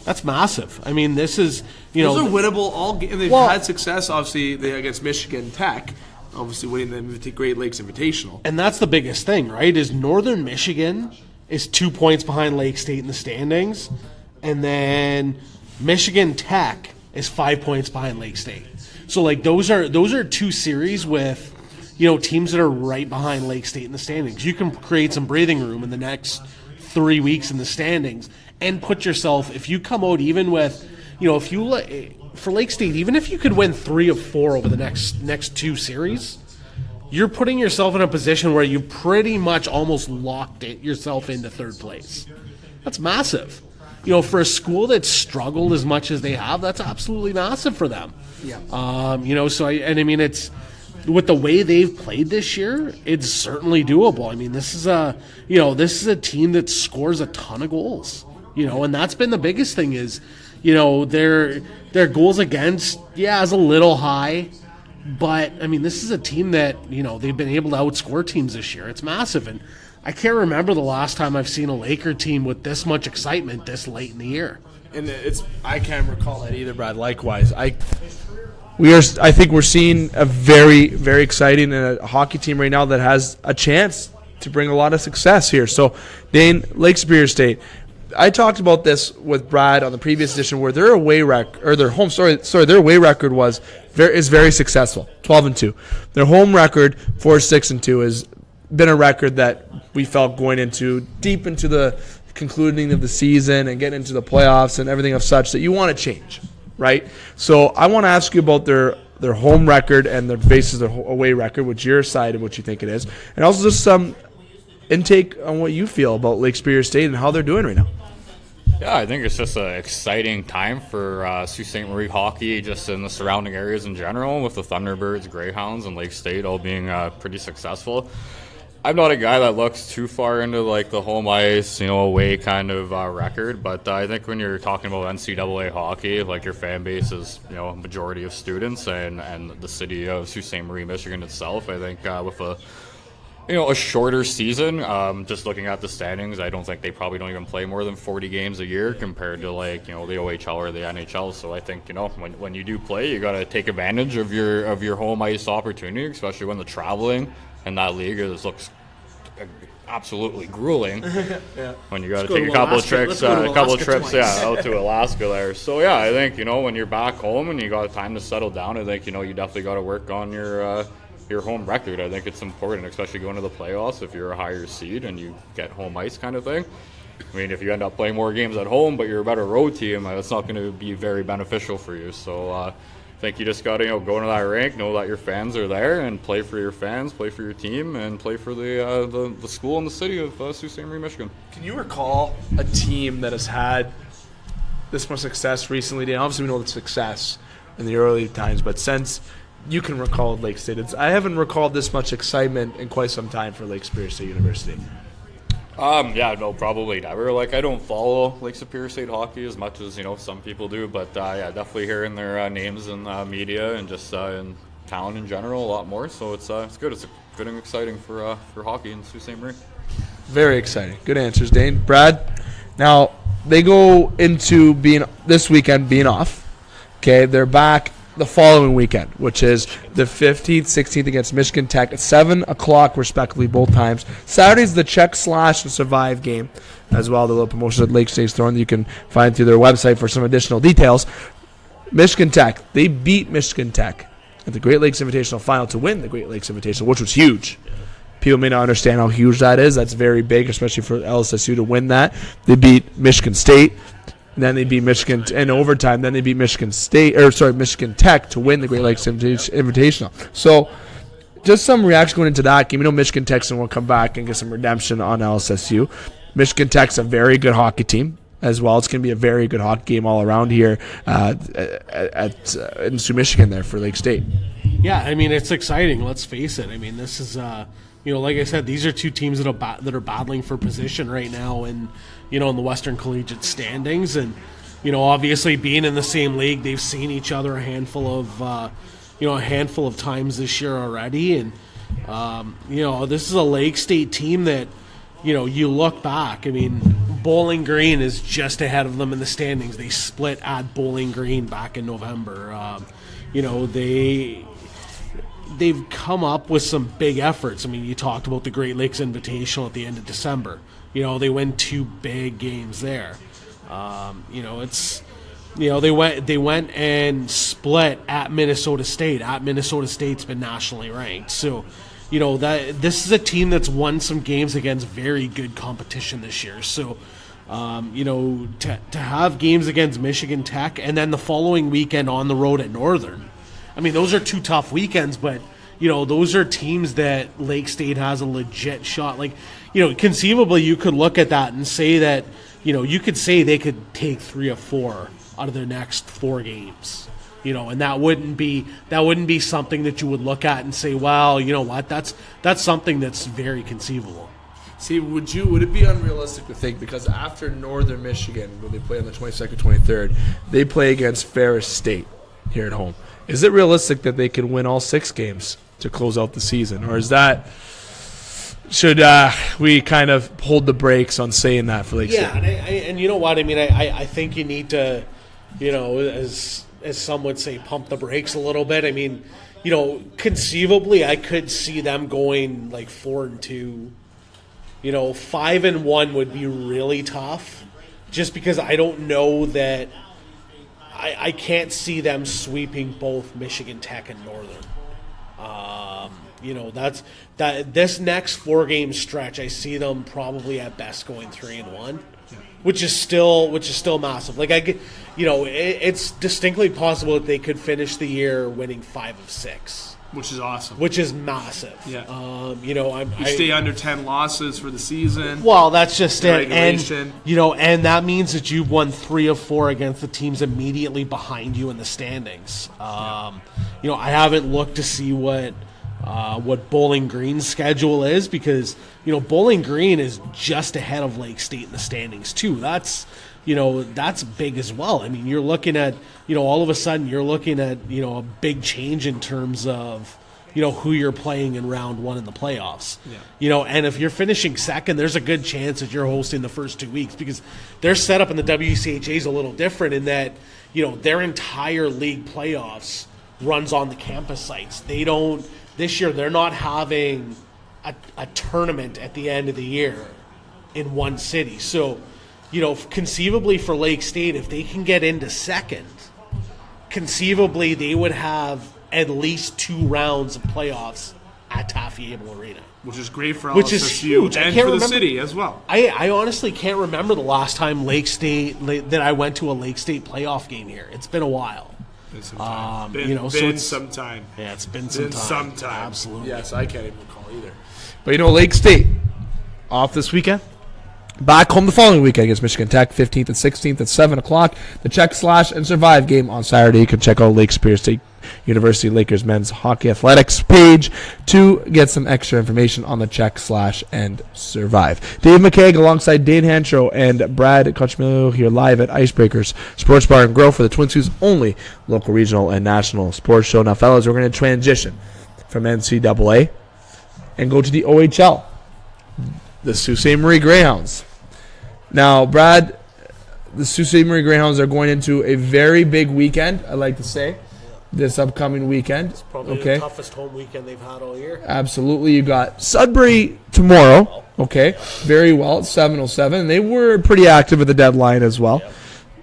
Speaker 3: That's massive. I mean, this is,
Speaker 2: Those are winnable all games. They've had success, obviously, against Michigan Tech, obviously winning the Great Lakes Invitational.
Speaker 3: And that's the biggest thing, right, is Northern Michigan is 2 points behind Lake State in the standings, and then Michigan Tech is 5 points behind Lake State. So, those are two series with, teams that are right behind Lake State in the standings. You can create some breathing room in the next 3 weeks in the standings and put yourself, if you come out even with, for Lake State, even if you could win 3 of 4 over the next two series, you're putting yourself in a position where you pretty much almost locked yourself into third place. That's massive. For a school that struggled as much as they have, that's absolutely massive for them. Yeah. It's with the way they've played this year, it's certainly doable. I mean, this is a team that scores a ton of goals. And that's been the biggest thing is, their goals against, is a little high, but I mean, this is a team that, they've been able to outscore teams this year. It's massive. And I can't remember the last time I've seen a Laker team with this much excitement this late in the year.
Speaker 4: And I can't recall that either, Brad. Likewise, I think we're seeing a very, very exciting hockey team right now that has a chance to bring a lot of success here. So, Dane, Lake Superior State. I talked about this with Brad on the previous edition, where their away record, or their home, their away record is very successful, 12-2. Their home record, 4-6-2, has been a record that we felt going deep into the concluding of the season and getting into the playoffs and everything of such that you want to change, right? So I want to ask you about their home record and their away record, which your side of what you think it is, and also just some intake on what you feel about Lake Superior State and how they're doing right now.
Speaker 7: Yeah, I think it's just an exciting time for Sault Ste. Marie hockey, just in the surrounding areas in general, with the Thunderbirds, Greyhounds, and Lake State all being pretty successful. I'm not a guy that looks too far into like the home ice, away kind of record, but I think when you're talking about NCAA hockey, like your fan base is, a majority of students and the city of Sault Ste. Marie, Michigan itself, I think with a shorter season, just looking at the standings, I don't think they probably don't even play more than 40 games a year compared to the OHL or the NHL. So I think, when you do play, you got to take advantage of your home ice opportunity, especially when the traveling in that league looks absolutely grueling. Yeah. When you got to take a couple of trips out to Alaska there. So yeah, I think when you're back home and you got time to settle down, I think you definitely got to work on your home record. I think it's important, especially going to the playoffs if you're a higher seed and you get home ice kind of thing. I mean, if you end up playing more games at home but you're a better road team, that's not going to be very beneficial for you. So I think you just got to go into that rink, know that your fans are there, and play for your fans, play for your team, and play for the school and the city of Sault Ste. Marie, Michigan.
Speaker 4: Can you recall a team that has had this much success recently? Dan, obviously we know the success in the early times, but since you can recall Lake State, I haven't recalled this much excitement in quite some time for Lake Superior State University.
Speaker 7: Probably never. I don't follow Lake Superior State hockey as much as some people do, but definitely hearing their names in media and just in town in general a lot more. So it's good. It's good and exciting for hockey in Sault Ste. Marie.
Speaker 4: Very exciting. Good answers, Dane. Brad. Now they go into this weekend being off. Okay, they're back the following weekend, which is the 15th, 16th against Michigan Tech at 7 o'clock, respectively, both times. Saturday's the Check Slash and Survive game as well, the little promotion that Lake State's throwing that you can find through their website for some additional details. Michigan Tech, they beat Michigan Tech at the Great Lakes Invitational Final to win the Great Lakes Invitational, which was huge. People may not understand how huge that is. That's very big, especially for LSSU to win that. They beat Michigan State. And then they beat Michigan in overtime. Then they beat Michigan Tech to win the Great Lakes Invitational. So, just some reaction going into that game. Michigan Tech's will come back and get some redemption on LSSU. Michigan Tech's a very good hockey team as well. It's going to be a very good hockey game all around here in Sioux, Michigan, there for Lake State.
Speaker 3: Yeah, I mean, it's exciting. Let's face it. I mean, this is like I said, these are two teams that are battling for position right now, and in the Western Collegiate standings, and obviously being in the same league, they've seen each other a handful of times this year already, and this is a Lake State team that you look back. I mean, Bowling Green is just ahead of them in the standings. They split at Bowling Green back in November. They've come up with some big efforts. I mean, you talked about the Great Lakes Invitational at the end of December. They win 2 big games there. They went and split at Minnesota State. Minnesota State's been nationally ranked. So, this is a team that's won some games against very good competition this year. So, to have games against Michigan Tech and then the following weekend on the road at Northern. I mean, those are 2 tough weekends, but those are teams that Lake State has a legit shot. Conceivably, you could look at that and say that, you could say they could take 3 or 4 out of their next 4 games. And that wouldn't be something that you would look at and say, well, you know what, that's something that's very conceivable.
Speaker 2: See, would it be unrealistic to think, because after Northern Michigan, when they play on the 22nd, 23rd, they play against Ferris State here at home. Is it realistic that they can win all 6 games to close out the season? Or should we kind of hold the brakes on saying that for Lake State?
Speaker 3: Yeah, and you know what? I mean, I think you need to, as some would say, pump the brakes a little bit. I mean, conceivably, I could see them going like 4-2. 5-1 would be really tough, just because I don't know that I can't see them sweeping both Michigan Tech and Northern. This next 4-game stretch, I see them probably at best going 3-1. Which is still massive. Like it's distinctly possible that they could finish the year winning 5 of 6,
Speaker 4: which is awesome.
Speaker 3: Which is massive.
Speaker 4: Yeah. You stay under 10 losses for the season.
Speaker 3: Well, that's just it.
Speaker 4: Regulation.
Speaker 3: And that means that you've won 3 of 4 against the teams immediately behind you in the standings. I haven't looked to see what Bowling Green's schedule is, because Bowling Green is just ahead of Lake State in the standings too. That's big as well. I mean, you're looking at all of a sudden you're looking at a big change in terms of who you're playing in round 1 in the playoffs. And if you're finishing second, there's a good chance that you're hosting the first 2 weeks, because their setup in the WCHA is a little different in that their entire league playoffs runs on the campus sites. This year, they're not having a tournament at the end of the year in one city. So, conceivably for Lake State, if they can get into second, conceivably they would have at least 2 rounds of playoffs at Taffy-Able Arena.
Speaker 4: Which is great for
Speaker 3: which is huge.
Speaker 4: And for the city as well.
Speaker 3: I honestly can't remember the last time that I went to a Lake State playoff game here. It's been a while.
Speaker 4: Some
Speaker 3: time.
Speaker 4: Some time.
Speaker 3: Yeah, it's been some time. Absolutely.
Speaker 2: Yes, I can't even recall either. But Lake State off this weekend. Back home the following weekend against Michigan Tech, 15th and 16th at 7 o'clock. The Check Slash and Survive game on Saturday. You can check out Lake Superior State University Lakers men's hockey athletics page to get some extra information on the Check Slash and Survive. Dave McCaig alongside Dane Hanchrow and Brad Coccimiglio here live at Icebreakers Sports Bar and Grill for the Twin Cities' only local, regional, and national sports show. Now, fellas, we're going to transition from NCAA and go to the OHL, the Sault Ste. Marie Greyhounds. Now, Brad, the Sault Ste. Marie Greyhounds are going into a very big weekend, I like to say, this upcoming weekend.
Speaker 3: It's probably the toughest home weekend they've had all year.
Speaker 2: Absolutely. You got Sudbury tomorrow. Okay. Very well. 7:07. They were pretty active at the deadline as well. Yep.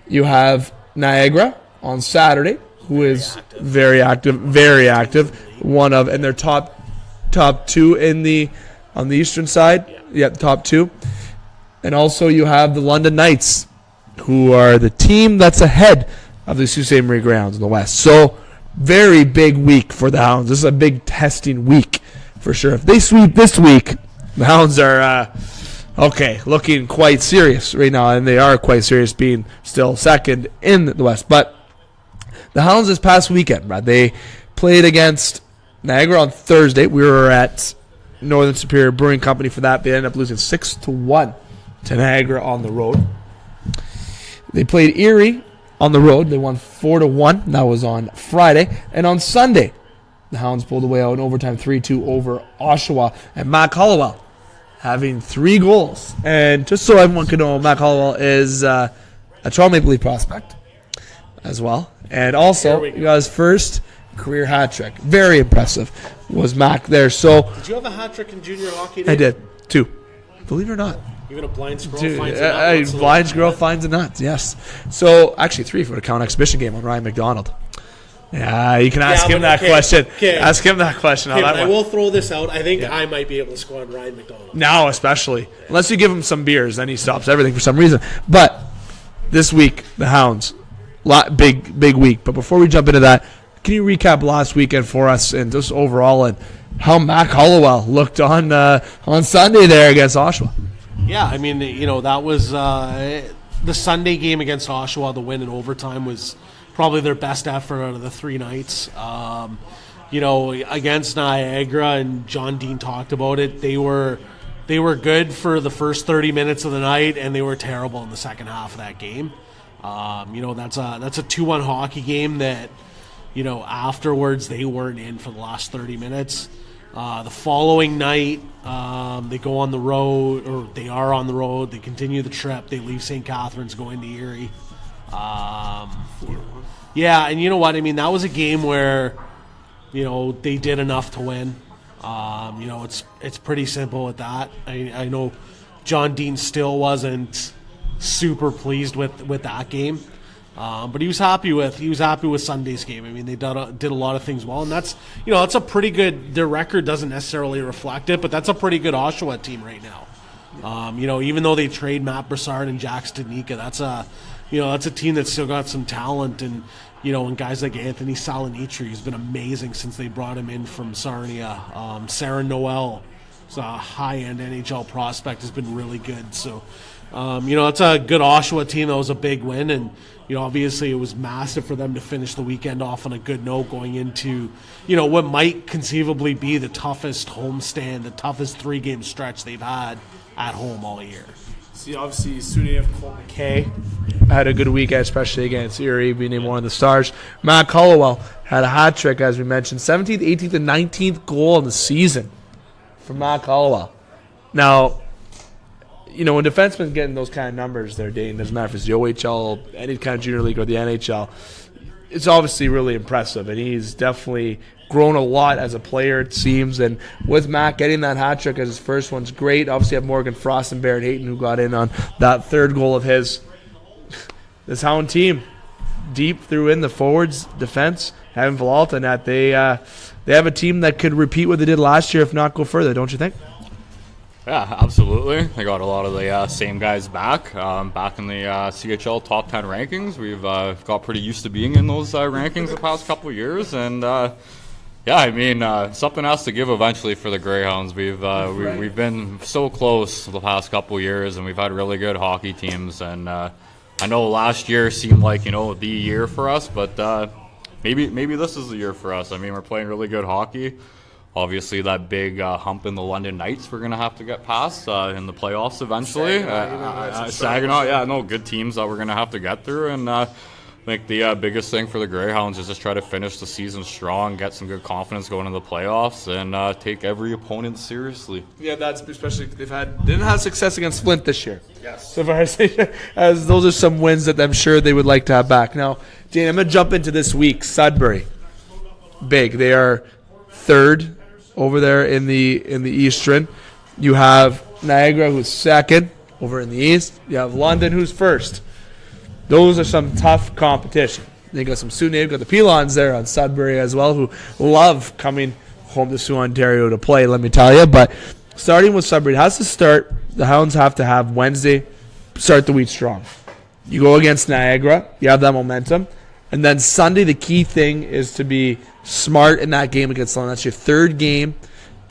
Speaker 2: You have Niagara on Saturday, who is very active. And they're top 2 on the eastern side. Yeah, top 2. And also you have the London Knights, who are the team that's ahead of the Sault Ste. Marie Greyhounds in the West. So, very big week for the Hounds. This is a big testing week for sure. If they sweep this week, the Hounds are, looking quite serious right now. And they are quite serious, being still second in the West. But the Hounds this past weekend, Brad, they played against Niagara on Thursday. We were at Northern Superior Brewing Company for that. They ended up losing 6-1 to Niagara on the road. They played Erie on the road. They won 4-1. That was on Friday. And on Sunday, the Hounds pulled away out in overtime 3-2 over Oshawa. And Mac Hollowell having 3 goals. And just so everyone can know, Mac Hollowell is a Toronto Maple Leaf prospect as well. And also, he got his first career hat trick. Very impressive was Mac there. So,
Speaker 3: did you have a hat trick in junior hockey?
Speaker 2: I did. 2. Believe it or not.
Speaker 3: Even a blind squirrel finds a nut.
Speaker 2: Blind squirrel finds a nut, yes. So, actually 3 for the count exhibition game on Ryan McDonald. Yeah, you can ask him that question. Okay. Ask him that question.
Speaker 3: Okay, I will throw this out. I think I might be able to score on Ryan McDonald.
Speaker 2: Now, especially. Unless you give him some beers, then he stops everything for some reason. But this week, the Hounds, big week. But before we jump into that, can you recap last weekend for us and just overall and how Mac Hollowell looked on Sunday there against Oshawa?
Speaker 3: Yeah, I mean, that was the Sunday game against Oshawa. The win in overtime was probably their best effort out of the 3 nights. Against Niagara, and John Dean talked about it. They were good for the first 30 minutes of the night, and they were terrible in the second half of that game. That's a 2-1 hockey game that, afterwards they weren't in for the last 30 minutes. The following night, they go on the road, or they are on the road. They continue the trip. They leave St. Catharines, go into Erie. Yeah, and you know what? I mean, that was a game where, they did enough to win. It's pretty simple with that. I know John Dean still wasn't super pleased with that game. But he was happy with Sunday's game. I mean, they did a lot of things well, and that's a pretty good. Their record doesn't necessarily reflect it, but that's a pretty good Oshawa team right now. Even though they trade Matt Broussard and Jack Stanika, that's a team that's still got some talent, and guys like Anthony Salinitri has been amazing since they brought him in from Sarnia. Sarah Noel, who's a high-end NHL prospect, has been really good. So, it's a good Oshawa team. That was a big win, and obviously it was massive for them to finish the weekend off on a good note going into, what might conceivably be the toughest homestand, the toughest 3-game stretch they've had at home all year.
Speaker 4: See, obviously, Soo of Cole McKay had a good week, especially against Erie, being named one of the stars. Matt Hollowell had a hat trick, as we mentioned, 17th, 18th, and 19th goal in the season for Matt Hollowell. Now, when defensemen getting those kind of numbers there, Dane, doesn't matter if it's the OHL, any kind of junior league, or the NHL, it's obviously really impressive, and he's definitely grown a lot as a player, it seems. And with Matt getting that hat trick as his first one's great. Obviously, you have Morgan Frost and Barrett Hayton who got in on that third goal of his. This Hound team, deep through in the forwards, defense, having Villalta net, they have a team that could repeat what they did last year, if not go further, don't you think?
Speaker 7: Yeah, absolutely. They got a lot of the same guys back in the CHL top 10 rankings. We've got pretty used to being in those rankings the past couple of years, and something has to give eventually for the Greyhounds. We've been so close the past couple of years, and we've had really good hockey teams. And I know last year seemed like the year for us, but maybe this is the year for us. I mean, we're playing really good hockey. Obviously, that big hump in the London Knights we're going to have to get past in the playoffs eventually. Saginaw, good teams that we're going to have to get through. And I think the biggest thing for the Greyhounds is just try to finish the season strong, get some good confidence going into the playoffs, and take every opponent seriously.
Speaker 4: Yeah, that's especially didn't have success against Flint this year. Yes. So far as those are some wins that I'm sure they would like to have back. Now, Dane, I'm going to jump into this week. Sudbury, big. They are third over there in the Eastern. You have Niagara, who's second over in the East. You have London, who's first. Those are some tough competition. They got some Soo. They've got the Pelons there on Sudbury as well, who love coming home to Soo, Ontario to play, let me tell you. But starting with Sudbury, it has to start. The Hounds have to have Wednesday start the week strong. You go against Niagara, you have that momentum. And then Sunday, the key thing is to be smart in that game against London. That's your third game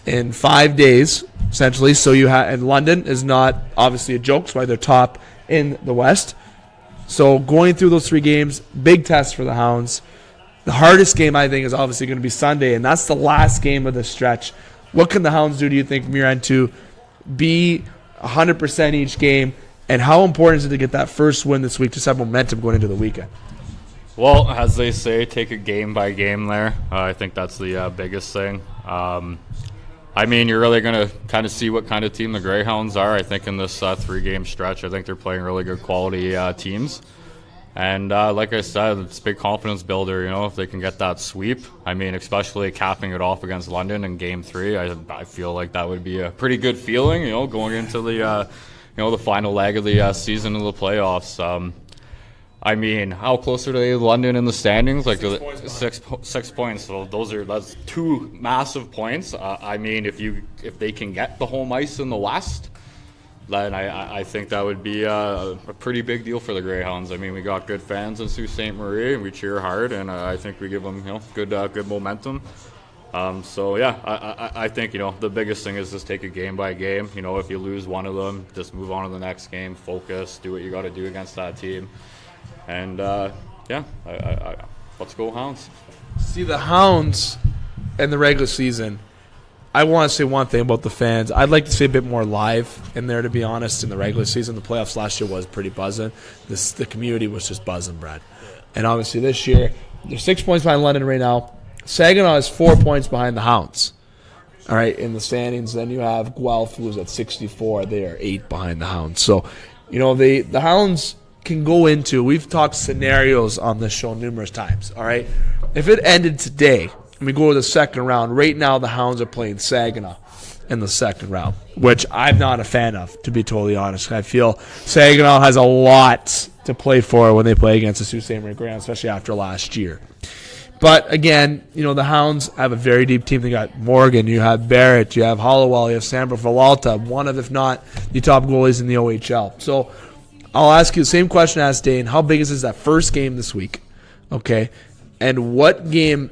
Speaker 4: in 5 days, essentially. So and London is not obviously a joke. That's why they're top in the West. So going through those 3 games, big test for the Hounds. The hardest game, I think, is obviously going to be Sunday, and that's the last game of the stretch. What can the Hounds do you think, from your end, to be 100% each game, and how important is it to get that first win this week, just have momentum going into the weekend?
Speaker 7: Well, as they say, take it game by game there. I think that's the biggest thing. You're really going to kind of see what kind of team the Greyhounds are. I think in this 3-game stretch, I think they're playing really good quality teams. And like I said, it's a big confidence builder, if they can get that sweep. Especially capping it off against London in Game 3. I feel like that would be a pretty good feeling, going into the, the final leg of the season of the playoffs. How close are they to London in the standings? Like 6 points. So that's 2 massive points. If they can get the home ice in the West, then I think that would be a pretty big deal for the Greyhounds. We got good fans in Sault Ste. Marie, and we cheer hard, and I think we give them good momentum. So yeah, I think the biggest thing is just take it game by game. If you lose one of them, just move on to the next game. Focus, do what you got to do against that team, and let's go Hounds.
Speaker 4: See, the Hounds in the regular season, I want to say one thing about the fans. I'd like to see a bit more live in there, to be honest. In the regular season, the playoffs last year was pretty buzzing. The community was just buzzing, Brad. And obviously this year, they're 6 points behind London right now. Saginaw is 4 points behind the Hounds. All right, in the standings. Then you have Guelph, who's at 64. They are 8 behind the Hounds. So, the Hounds can go into, we've talked scenarios on this show numerous times, all right? If it ended today, and we go to the second round, right now the Hounds are playing Saginaw in the second round, which I'm not a fan of, to be totally honest. I feel Saginaw has a lot to play for when they play against the Sault Ste. Marie Greyhounds, especially after last year. But again, the Hounds have a very deep team. They got Morgan, you have Barrett, you have Hollowell, you have Sandra Villalta, one of, if not, the top goalies in the OHL. So I'll ask you the same question I asked Dane. How big is that first game this week? Okay. And what game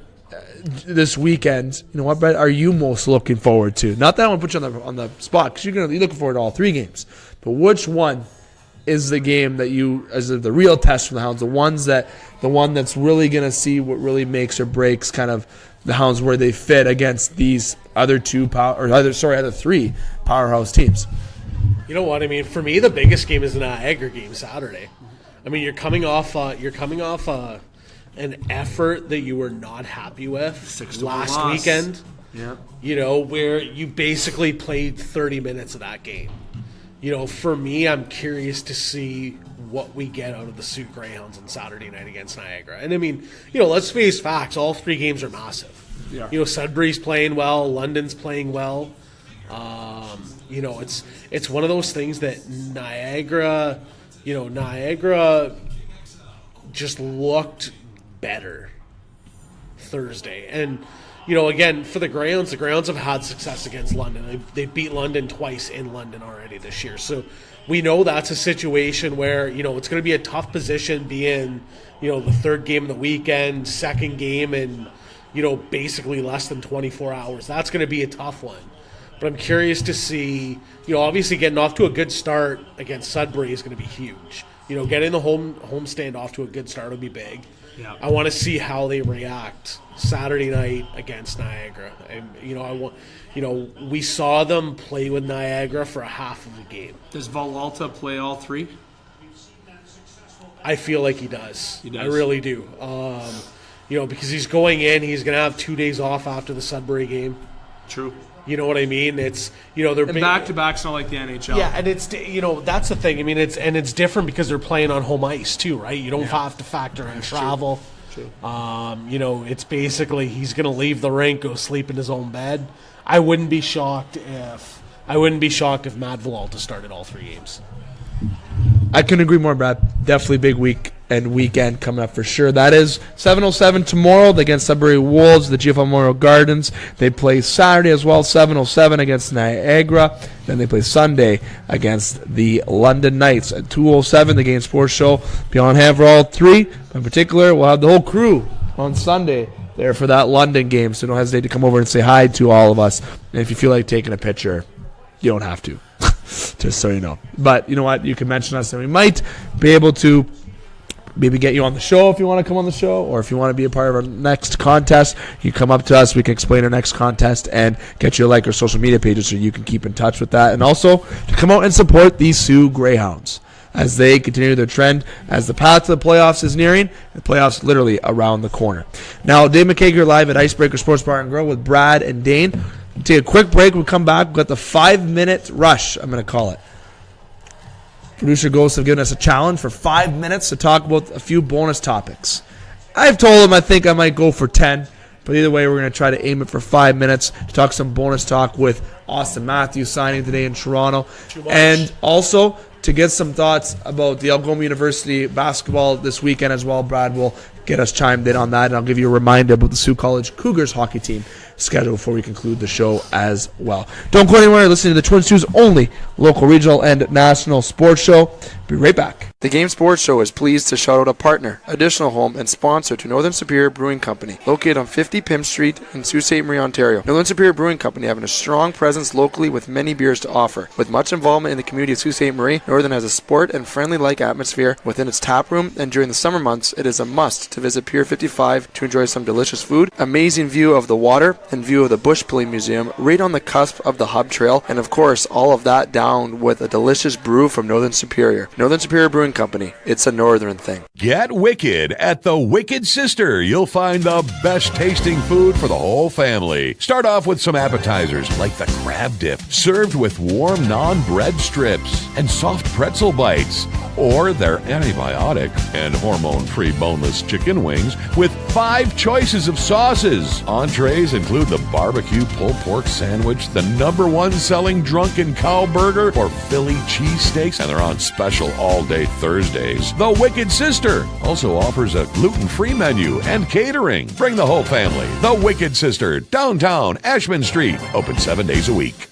Speaker 4: this weekend, what, Brett, are you most looking forward to? Not that I want to put you on the spot, because you're looking forward to all 3 games. But which one is the game that is the real test for the Hounds? The one that's really going to see what really makes or breaks kind of the Hounds, where they fit against these other 3 powerhouse teams.
Speaker 3: You know what I mean? For me, the biggest game is the Niagara game Saturday. I mean, you're coming off an effort that you were not happy with last weekend. Yeah. Where you basically played 30 minutes of that game. For me, I'm curious to see what we get out of the Soo Greyhounds on Saturday night against Niagara. And I mean, let's face facts. All 3 games are massive. Yeah. Sudbury's playing well. London's playing well. It's one of those things that Niagara just looked better Thursday. And, again, for the Greyhounds have had success against London. They beat London twice in London already this year. So we know that's a situation where, it's going to be a tough position being, the third game of the weekend, second game in, basically less than 24 hours. That's going to be a tough one. But I'm curious to see, obviously getting off to a good start against Sudbury is going to be huge. Getting the home stand off to a good start will be big. Yeah. I want to see how they react Saturday night against Niagara. And, we saw them play with Niagara for a half of the game.
Speaker 4: Does Villalta play all 3?
Speaker 3: I feel like he does. I really do. Because he's going in, he's going to have 2 days off after the Sudbury game. True. You know what I mean? It's they're
Speaker 4: back-to-back's not like the NHL.
Speaker 3: Yeah, and it's that's the thing. I mean, it's different because they're playing on home ice too, right? You don't have to factor in travel. True. It's basically he's going to leave the rink, go sleep in his own bed. I wouldn't be shocked if Matt Villalta started all 3 games.
Speaker 4: I couldn't agree more, Brad. Definitely big week and weekend coming up for sure. That is 7:07 tomorrow against Sudbury Wolves, the GFL Memorial Gardens. They play Saturday as well, 7:07 against Niagara. Then they play Sunday against the London Knights. At 2:07, the Game Sports Show. Be on hand for all 3. In particular, we'll have the whole crew on Sunday there for that London game. So don't hesitate to come over and say hi to all of us. And if you feel like taking a picture, you don't have to. Just so you know. But you know what? You can mention us, and we might be able to maybe get you on the show if you want to come on the show, or if you want to be a part of our next contest, you come up to us. We can explain our next contest and get you a like our social media pages so you can keep in touch with that. And also to come out and support the Soo Greyhounds as they continue their trend, as the path to the playoffs is nearing. The playoffs literally around the corner. Now, Dave McCaig here live at Icebreakers Sports Bar and Grill with Brad and Dane. We'll take a quick break. We'll come back. We've got the 5-minute rush, I'm going to call it. Producer Ghosts have given us a challenge for 5 minutes to talk about a few bonus topics. I've told them I think I might go for 10, but either way, we're going to try to aim it for 5 minutes to talk some bonus talk with Auston Matthews signing today in Toronto, and also to get some thoughts about the Algoma University basketball this weekend as well. Brad will get us chimed in on that, and I'll give you a reminder about the Soo College Cougars hockey team schedule before we conclude the show as well. Don't go anywhere. Listen to the Twin Sault's only local, regional, and national sports show.
Speaker 2: Be right back. The Game Sports Show is pleased to shout out a partner, additional home, and sponsor to Northern Superior Brewing Company, located on 50 Pym Street in Sault Ste. Marie, Ontario. Northern Superior Brewing Company having a strong presence locally with many beers to offer. With much involvement in the community of Sault Ste. Marie, Northern has a sport and friendly-like atmosphere within its tap room, and during the summer months, it is a must to visit Pier 55 to enjoy some delicious food, amazing view of the water, and view of the Bush Pulling Museum right on the cusp of the Hub Trail, and of course, all of that down with a delicious brew from Northern Superior. Northern Superior Brewing Company. It's a Northern thing.
Speaker 8: Get wicked at the Wicked Sister. You'll find the best tasting food for the whole family. Start off with some appetizers like the crab dip, served with warm non-bread strips and soft pretzel bites, or their antibiotic and hormone-free boneless chicken wings with 5 choices of sauces. Entrees include the barbecue pulled pork sandwich, the #1 selling drunken cow burger, or Philly cheesesteaks, and they're on special all day Thursdays. The Wicked Sister also offers a gluten-free menu and catering. Bring the whole family. The Wicked Sister, downtown Ashman Street, open 7 days a week.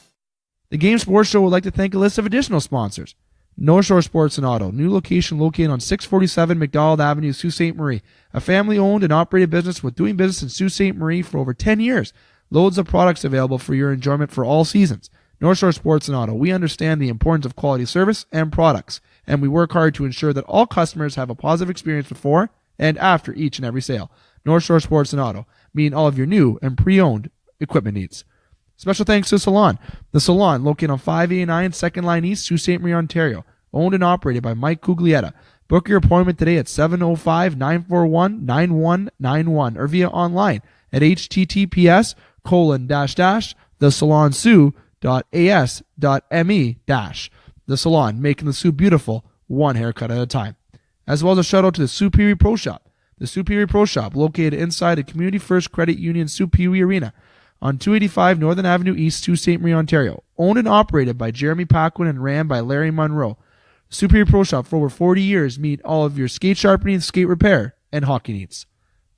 Speaker 2: The Game Sports Show would like to thank a list of additional sponsors. North Shore Sports and Auto, new location located on 647 McDonald Avenue, Sault Ste. Marie. A family-owned and operated business with doing business in Sault Ste. Marie for over 10 years. Loads of products available for your enjoyment for all seasons. North Shore Sports and Auto, we understand the importance of quality service and products, and we work hard to ensure that all customers have a positive experience before and after each and every sale. North Shore Sports and Auto, meeting all of your new and pre-owned equipment needs. Special thanks to Salon. The Salon, located on 589 2nd Line East, Sault Ste. Marie, Ontario. Owned and operated by Mike Cuglietta. Book your appointment today at 705-941-9191 or via online at https://thesalonsoo.as.me-. The Salon, making the Soo beautiful, one haircut at a time. As well as a shout out to the Soo Pee Wee Pro Shop. The Soo Pee Wee Pro Shop, located inside the Community First Credit Union Soo Pee Wee Arena on 285 Northern Avenue East, Sault Ste. Marie, Ontario. Owned and operated by Jeremy Paquin and ran by Larry Monroe. Superior Pro Shop for over 40 years meet all of your skate sharpening, skate repair, and hockey needs.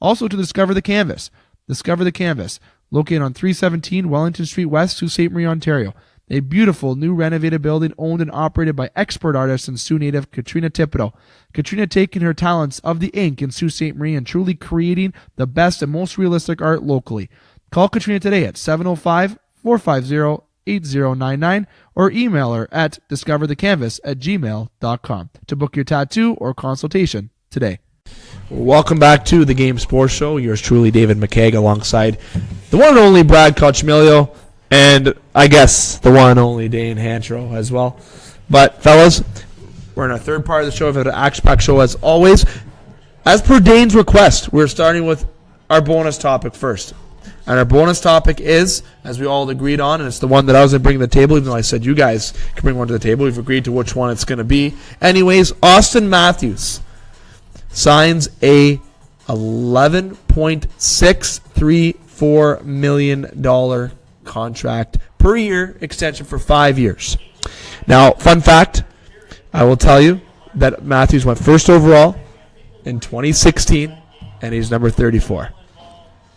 Speaker 2: Also to Discover the Canvas. Discover the Canvas, located on 317 Wellington Street West, Sault Ste. Marie, Ontario. A beautiful new renovated building owned and operated by expert artist and Sioux native Katrina Thibodeau. Katrina taking her talents of the ink in Sault Ste. Marie and truly creating the best and most realistic art locally. Call Katrina today at 705-450-8099 or email her at discoverthecanvas@gmail.com to book your tattoo or consultation today. Welcome back to the Game Sports Show. Yours truly, David McCaig, alongside the one and only Brad Coccimiglio, and I guess the one and only Dane Hanchrow as well. But, fellas, we're in our third part of the show. We've had an action-packed show as always. As per Dane's request, we're starting with our bonus topic first. And our bonus topic is, as we all agreed on, and it's the one that I was going to bring to the table, even though I said you guys can bring one to the table. We've agreed to which one it's going to be. Anyways, Auston Matthews signs a $11.634 million contract per year extension for 5 years. Now, fun fact, I will tell you that Matthews went first overall in 2016, and he's number 34.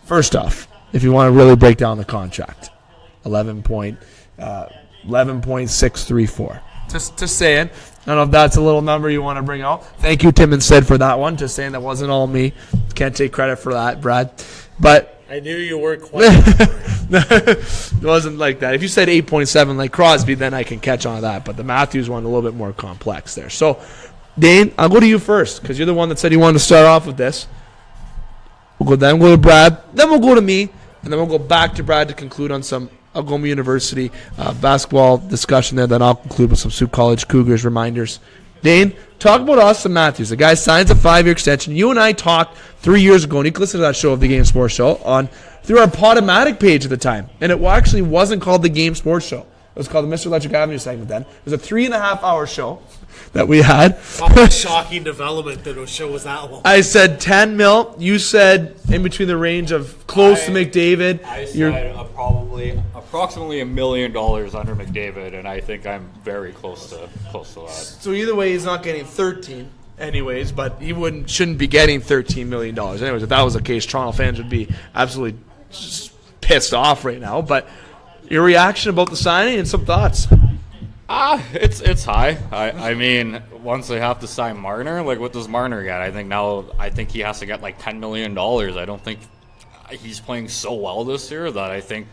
Speaker 2: First off, if you want to really break down the contract, 11.634. Just saying. I don't know if that's a little number you want to bring out. Thank you, Tim and Sid, for that one. Just saying that wasn't all me. Can't take credit for that, Brad. But
Speaker 3: I knew you weren't quite.
Speaker 2: It wasn't like that. If you said 8.7 like Crosby, then I can catch on to that. But the Matthews one, a little bit more complex there. So, Dane, I'll go to you first because you're the one that said you wanted to start off with this. We'll go to Brad, then we'll go to me, and then we'll go back to Brad to conclude on some Algoma University basketball discussion there. Then I'll conclude with some Soo College Cougars reminders. Dane, talk about Auston Matthews. The guy signs a 5-year extension. You and I talked 3 years ago, and you can listen to that show of the Game Sports Show through our Podomatic page at the time. And it actually wasn't called the Game Sports Show. It was called the Mr. Electric Avenue segment then. It was a 3.5-hour show that we had.
Speaker 3: What a shocking development that a show was that long.
Speaker 2: I said 10 mil. You said in between the range of close to McDavid.
Speaker 7: I said approximately $1 million under McDavid, and I think I'm very close to that.
Speaker 2: So either way, he's not getting 13 anyways, but he shouldn't be getting $13 million. Anyways, if that was the case, Toronto fans would be absolutely just pissed off right now. But your reaction about the signing and some thoughts?
Speaker 7: It's high. I mean, once they have to sign Marner, like what does Marner get? I think he has to get like $10 million. I don't think he's playing so well this year that I think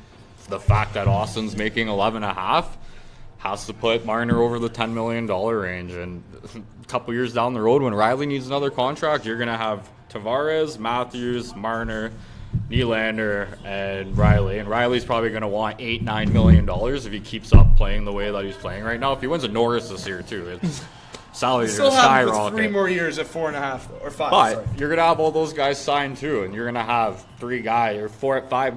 Speaker 7: the fact that Austin's making 11.5 has to put Marner over the $10 million range. And a couple years down the road, when Riley needs another contract, you're gonna have Tavares, Matthews, Marner, Nylander, and Riley. And Riley's probably going to want $8-9 million if he keeps up playing the way that he's playing right now. If he wins a Norris this year, too, it's salaries are going to skyrocket.
Speaker 4: 3 more years at 4.5 or 5.
Speaker 7: But you're going to have all those guys signed, too, and you're going to have 5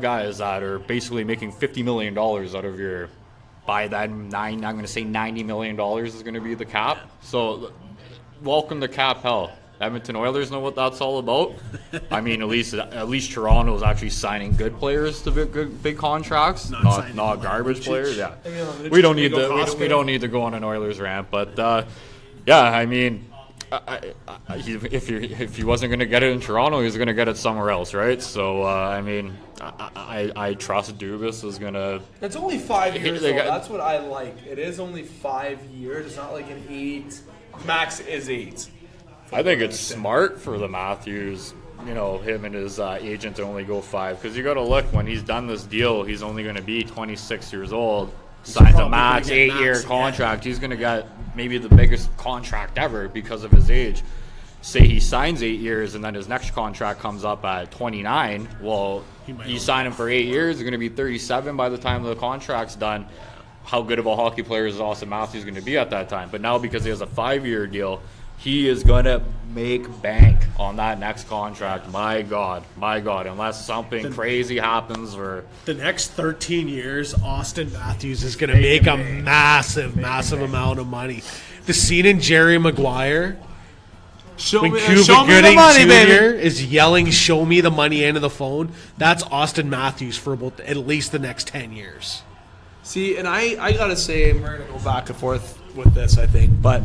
Speaker 7: guys that are basically making $50 million out of your, by that I'm going to say $90 million is going to be the cap. So welcome to cap hell. Edmonton Oilers know what that's all about. I mean, at least Toronto is actually signing good players to big contracts, not garbage players. Yeah, we don't need to go on an Oilers rant, but yeah, I mean, if he wasn't going to get it in Toronto, he was going to get it somewhere else, right? So I mean, I trust Dubas is going to.
Speaker 4: It's only 5 years. That's what I like. It is only 5 years. It's not like an 8. Max is 8.
Speaker 7: I think it's smart for the Matthews, him and his agent to only go 5. Because you got to look, when he's done this deal, he's only going to be 26 years old. Signs a max 8-year contract. He's going to get maybe the biggest contract ever because of his age. Say he signs 8 years and then his next contract comes up at 29. Well, you sign him for 8 years. He's going to be 37 by the time the contract's done. How good of a hockey player is Auston Matthews going to be at that time? But now because he has a 5-year deal, he is going to make bank on that next contract. My God. Unless something crazy happens. Or
Speaker 3: the next 13 years, Auston Matthews is going to make a massive amount of money. The scene in Jerry Maguire, when Cuba Gooding Jr. is yelling, "Show me the money," into the phone, that's Auston Matthews for about at least the next 10 years.
Speaker 4: See, and I got to say, we're going to go back and forth with this, I think, but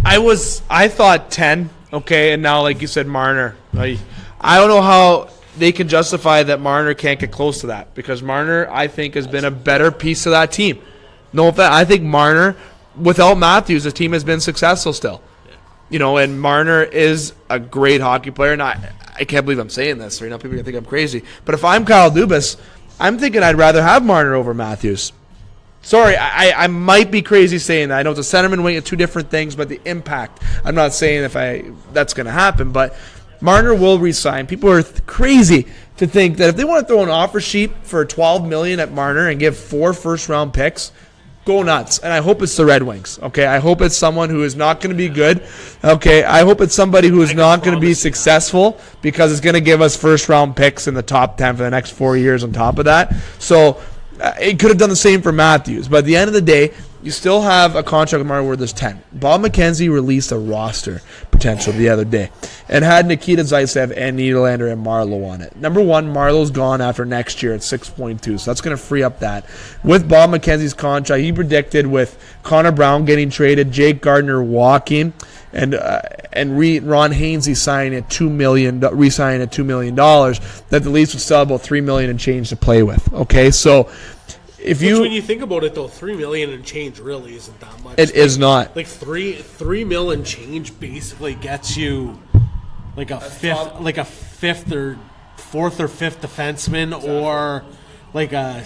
Speaker 4: I thought 10, okay, and now, like you said, Marner. I don't know how they can justify that Marner can't get close to that, because Marner, I think, has been a better piece of that team. No offense, I think Marner, without Matthews, the team has been successful still. And Marner is a great hockey player, and I can't believe I'm saying this right now. People are going to think I'm crazy. But if I'm Kyle Dubas, I'm thinking I'd rather have Marner over Matthews. Sorry, I might be crazy saying that. I know it's a centerman wing, it's two different things, but the impact, I'm not saying that's going to happen, but Marner will resign. People are crazy to think that if they want to throw an offer sheet for $12 million at Marner and give 4 first-round picks, go nuts. And I hope it's the Red Wings, okay? I hope it's someone who is not going to be good, okay? I hope it's somebody who is not going to be successful, because it's going to give us first-round picks in the top 10 for the next 4 years on top of that. So it could have done the same for Matthews, but at the end of the day, you still have a contract with Marner where there's 10. Bob McKenzie released a roster potential the other day and had Nikita Zaitsev and Nylander and Marleau on it. Number one, Marleau's gone after next year at 6.2, so that's going to free up that. With Bob McKenzie's contract, he predicted with Connor Brown getting traded, Jake Gardiner walking, and Ron Hainsey signing at $2 million, re-signing at $2 million, that the Leafs would still have about $3 million and change to play with. Okay, so when you think about it, though, $3 million and change really isn't that much. It is not. Like $3 million and change basically gets you like a fifth or fourth or fifth defenseman, or like a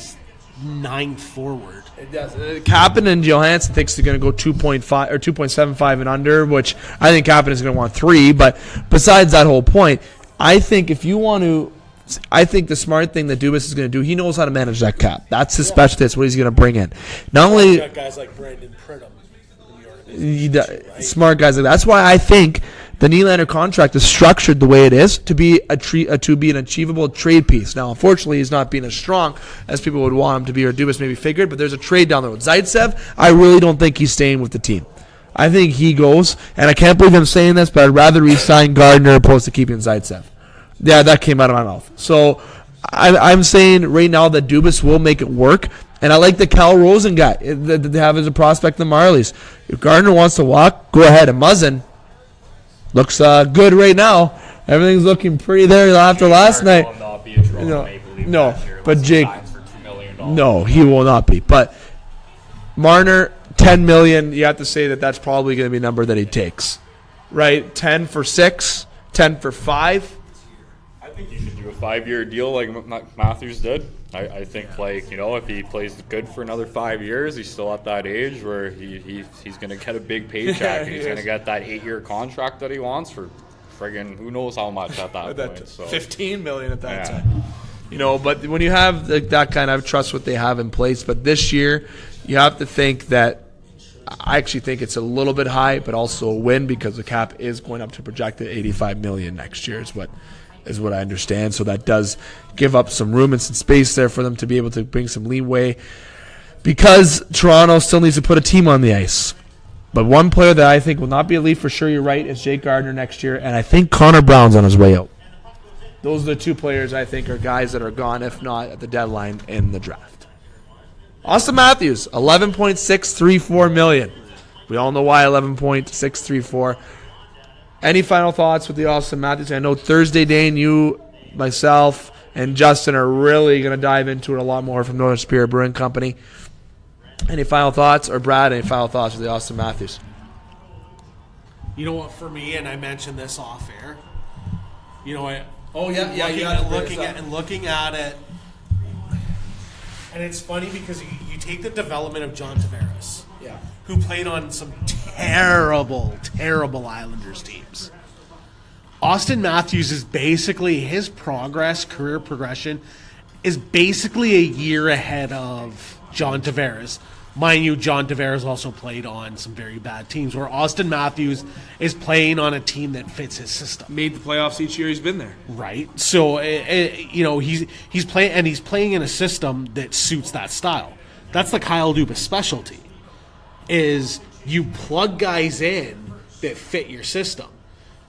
Speaker 4: ninth forward. It does. Kapanen and Johansson thinks they're going to go 2.5 or 2.75 and under, which I think Kapanen is going to want 3. But besides that whole point, I think I think the smart thing that Dubas is going to do, he knows how to manage that cap. That's his specialty. That's what he's going to bring in. Not only guys like Brandon Pridham, smart guys like that. That's why I think the Nylander contract is structured the way it is to be an achievable trade piece. Now, unfortunately, he's not being as strong as people would want him to be, or Dubas maybe figured. But there's a trade down the road. Zaitsev, I really don't think he's staying with the team. I think he goes, and I can't believe I'm saying this, but I'd rather re-sign Gardiner opposed to keeping Zaitsev. Yeah, that came out of my mouth. So I'm saying right now that Dubas will make it work. And I like the Cal Rosen guy that they have as a prospect in the Marlies. If Gardner wants to walk, go ahead. And Muzzin looks good right now. Everything's looking pretty there after last night. Will not be no, but Jake, no, he will not be. But Marner,
Speaker 2: $10 million, you have to say that that's probably going to be a number that he takes, right? 10 for 6, 10 for 5.
Speaker 7: I think you should do a 5-year deal like Matthews did. I think, if he plays good for another 5 years, he's still at that age where he's going to get a big paycheck. And he's going to get that 8-year contract that he wants for friggin' who knows how much at that point. So.
Speaker 2: $15 million at that time. But when you have that kind of trust what they have in place, but this year you have to think that I actually think it's a little bit high, but also a win because the cap is going up to projected $85 million next year is what I understand. So that does give up some room and some space there for them to be able to bring some leeway because Toronto still needs to put a team on the ice. But one player that I think will not be a lead for sure, you're right, is Jake Gardner next year, and I think Connor Brown's on his way out. Those are the two players I think are guys that are gone, if not at the deadline in the draft. Auston Matthews, $11.634 million. We all know why $11.634. Any final thoughts with the Auston Matthews? I know Thursday, Dane, you, myself, and Justin are really going to dive into it a lot more from Northern Superior Brewing Company. Any final thoughts? Or Brad, any final thoughts with the Auston Matthews?
Speaker 3: You know what, for me, and I mentioned this off air,
Speaker 2: looking
Speaker 3: at it, and it's funny because you take the development of John Tavares, who played on some terrible Islanders teams. Auston Matthews is basically, his career progression is basically a year ahead of John Tavares. Mind you, John Tavares also played on some very bad teams, where Auston Matthews is playing on a team that fits his system.
Speaker 4: Made the playoffs each year he's been there.
Speaker 3: Right. So, he's playing in a system that suits that style. That's the Kyle Dubas specialty, is you plug guys in that fit your system.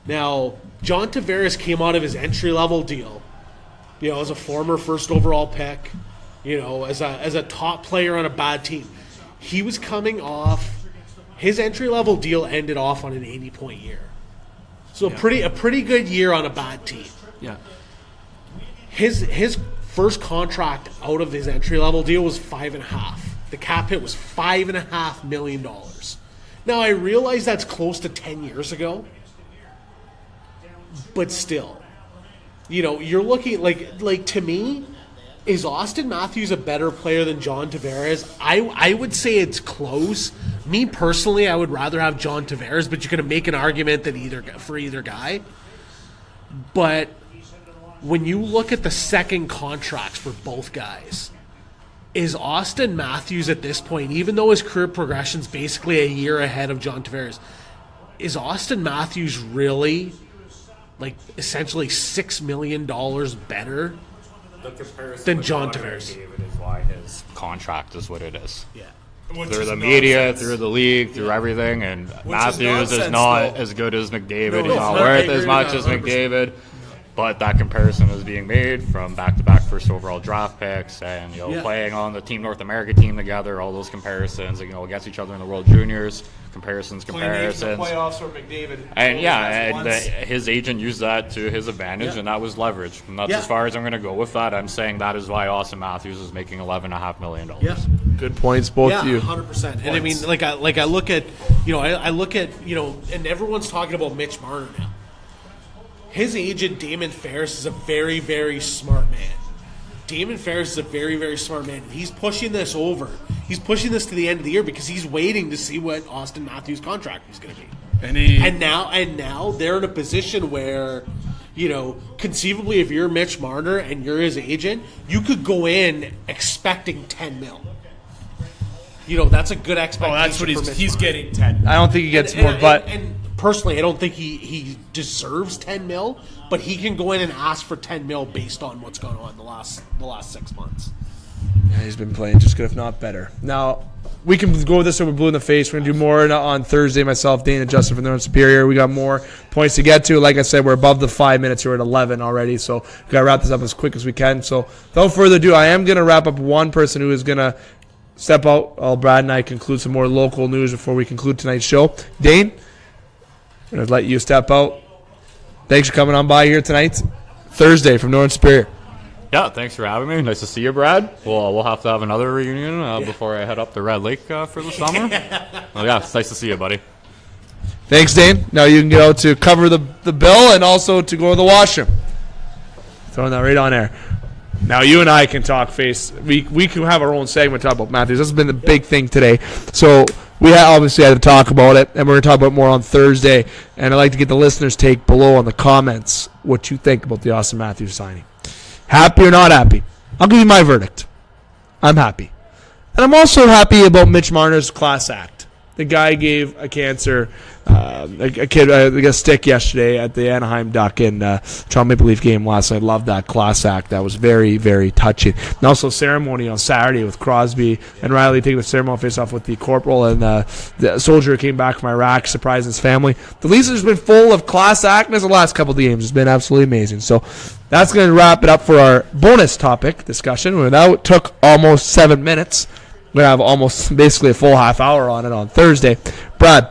Speaker 3: Now, John Tavares came out of his entry-level deal, as a former first overall pick, as a top player on a bad team. He was coming off, his entry-level deal ended off on an 80-point year. So a pretty good year on a bad team.
Speaker 4: Yeah.
Speaker 3: His first contract out of his entry-level deal was $5.5. The cap hit was $5.5 million. Now, I realize that's close to 10 years ago, but still, you're looking like to me, is Auston Matthews a better player than John Tavares? I would say it's close. Me personally, I would rather have John Tavares, but you're going to make an argument that for either guy. But when you look at the second contracts for both guys, is Auston Matthews at this point, even though his career progression is basically a year ahead of John Tavares, is Auston Matthews really essentially $6 million better than John Tavares?
Speaker 7: David is why his contract is what it is.
Speaker 3: Yeah.
Speaker 7: Through the media, through the league, through everything, and Matthews is not as good as McDavid. He's not worth as much as McDavid. But that comparison is being made from back-to-back first overall draft picks and, playing on the Team North America team together, all those comparisons, against each other in the World Juniors, comparisons.
Speaker 4: Playoffs or McDavid.
Speaker 7: And his agent used that to his advantage, and that was leverage. And that's as far as I'm going to go with that. I'm saying that is why Auston Matthews is making $11.5 million.
Speaker 3: Yeah.
Speaker 2: Good points, both of you.
Speaker 3: 100%. And I mean, I look at, I look at, and everyone's talking about Mitch Marner now. His agent, Damon Ferris, is a very, very smart man. Damon Ferris is a very, very smart man. He's pushing this over. He's pushing this to the end of the year because he's waiting to see what Auston Matthews' contract is going to be. And now they're in a position where, conceivably, if you're Mitch Marner and you're his agent, you could go in expecting $10 million. That's a good expectation.
Speaker 4: That's what he's
Speaker 3: Marner.
Speaker 4: getting 10.
Speaker 2: I don't think he gets more, but
Speaker 3: personally, I don't think he deserves $10 million, but he can go in and ask for $10 million based on what's going on the last 6 months.
Speaker 2: Yeah, he's been playing just good, if not better. Now, we can go with this over blue in the face. We're going to do more on Thursday. Myself, Dane, and Justin from Northern Superior. We got more points to get to. Like I said, we're above the 5 minutes. We're at 11 already, so we got to wrap this up as quick as we can. So, without further ado, I am going to wrap up one person who is going to step out while Brad and I conclude some more local news before we conclude tonight's show. Dane, I'm going to let you step out. Thanks for coming on by here tonight. Thursday from Northern Superior.
Speaker 7: Yeah, thanks for having me. Nice to see you, Brad. We'll have to have another reunion before I head up to Red Lake for the summer. Well, yeah, it's nice to see you, buddy.
Speaker 2: Thanks, Dane. Now you can get out to cover the bill and also to go to the washroom. Throwing that right on air. Now you and I can talk we can have our own segment talk about Matthews. This has been the big thing today. So we obviously had to talk about it, and we're going to talk about it more on Thursday. And I'd like to get the listeners' take below on the comments what you think about the Auston Matthews signing. Happy or not happy? I'll give you my verdict. I'm happy. And I'm also happy about Mitch Marner's class act. The guy gave a kid a stick yesterday at the Anaheim Duck in Toronto Maple Leaf game last night. Loved that class act. That was very, very touching. And also ceremony on Saturday with Crosby and Riley taking the ceremonial face-off with the corporal and the soldier who came back from Iraq, surprising his family. The Leafs has been full of class actness the last couple of games. It's been absolutely amazing. So that's going to wrap it up for our bonus topic discussion. That took almost 7 minutes. We're going to have almost basically a full half hour on it on Thursday. Brad,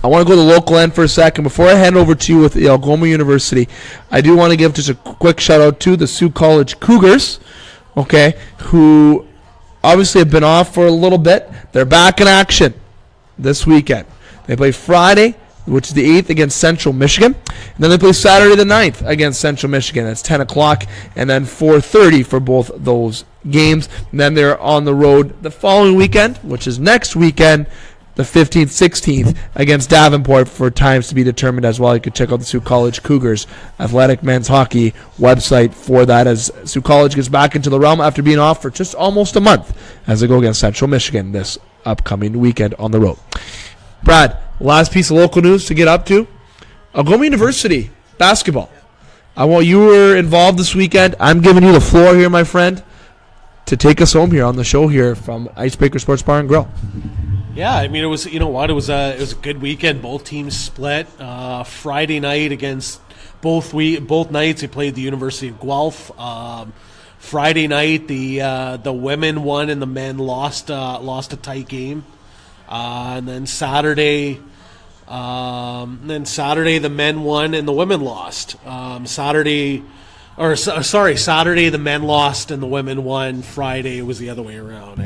Speaker 2: I want to go to the local end for a second. Before I hand over to you with the Algoma University, I do want to give just a quick shout-out to the Soo College Cougars, who obviously have been off for a little bit. They're back in action this weekend. They play Friday, which is the 8th, against Central Michigan. And then they play Saturday the 9th against Central Michigan. That's 10 o'clock, and then 4:30 for both those games. And then they're on the road the following weekend, which is next weekend, the 15th, 16th, against Davenport for times to be determined as well. You can check out the Soo College Cougars Athletic Men's Hockey website for that as Soo College gets back into the realm after being off for just almost a month as they go against Central Michigan this upcoming weekend on the road. Brad, last piece of local news to get up to. Algoma University basketball. You were involved this weekend. I'm giving you the floor here, my friend, to take us home here on the show here from Icebreakers Sports Bar and Grill.
Speaker 3: Yeah, I mean, it was it was a good weekend. Both teams split. Friday night against both nights they played the University of Guelph. Friday night the women won and the men lost a tight game. And then Saturday the men won and the women lost. Saturday the men lost and the women won. Friday it was the other way around.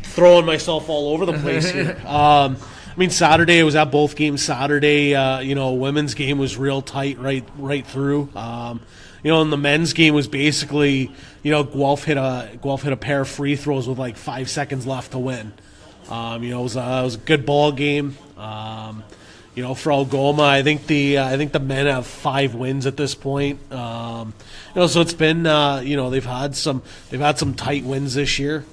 Speaker 3: Throwing myself all over the place here. I mean, Saturday I was at both games. Saturday, women's game was real tight right through. And the men's game was basically, Guelph hit a pair of free throws with like 5 seconds left to win. It was a good ball game. For Algoma, I think the men have 5 wins at this point. So it's been they've had some tight wins this year.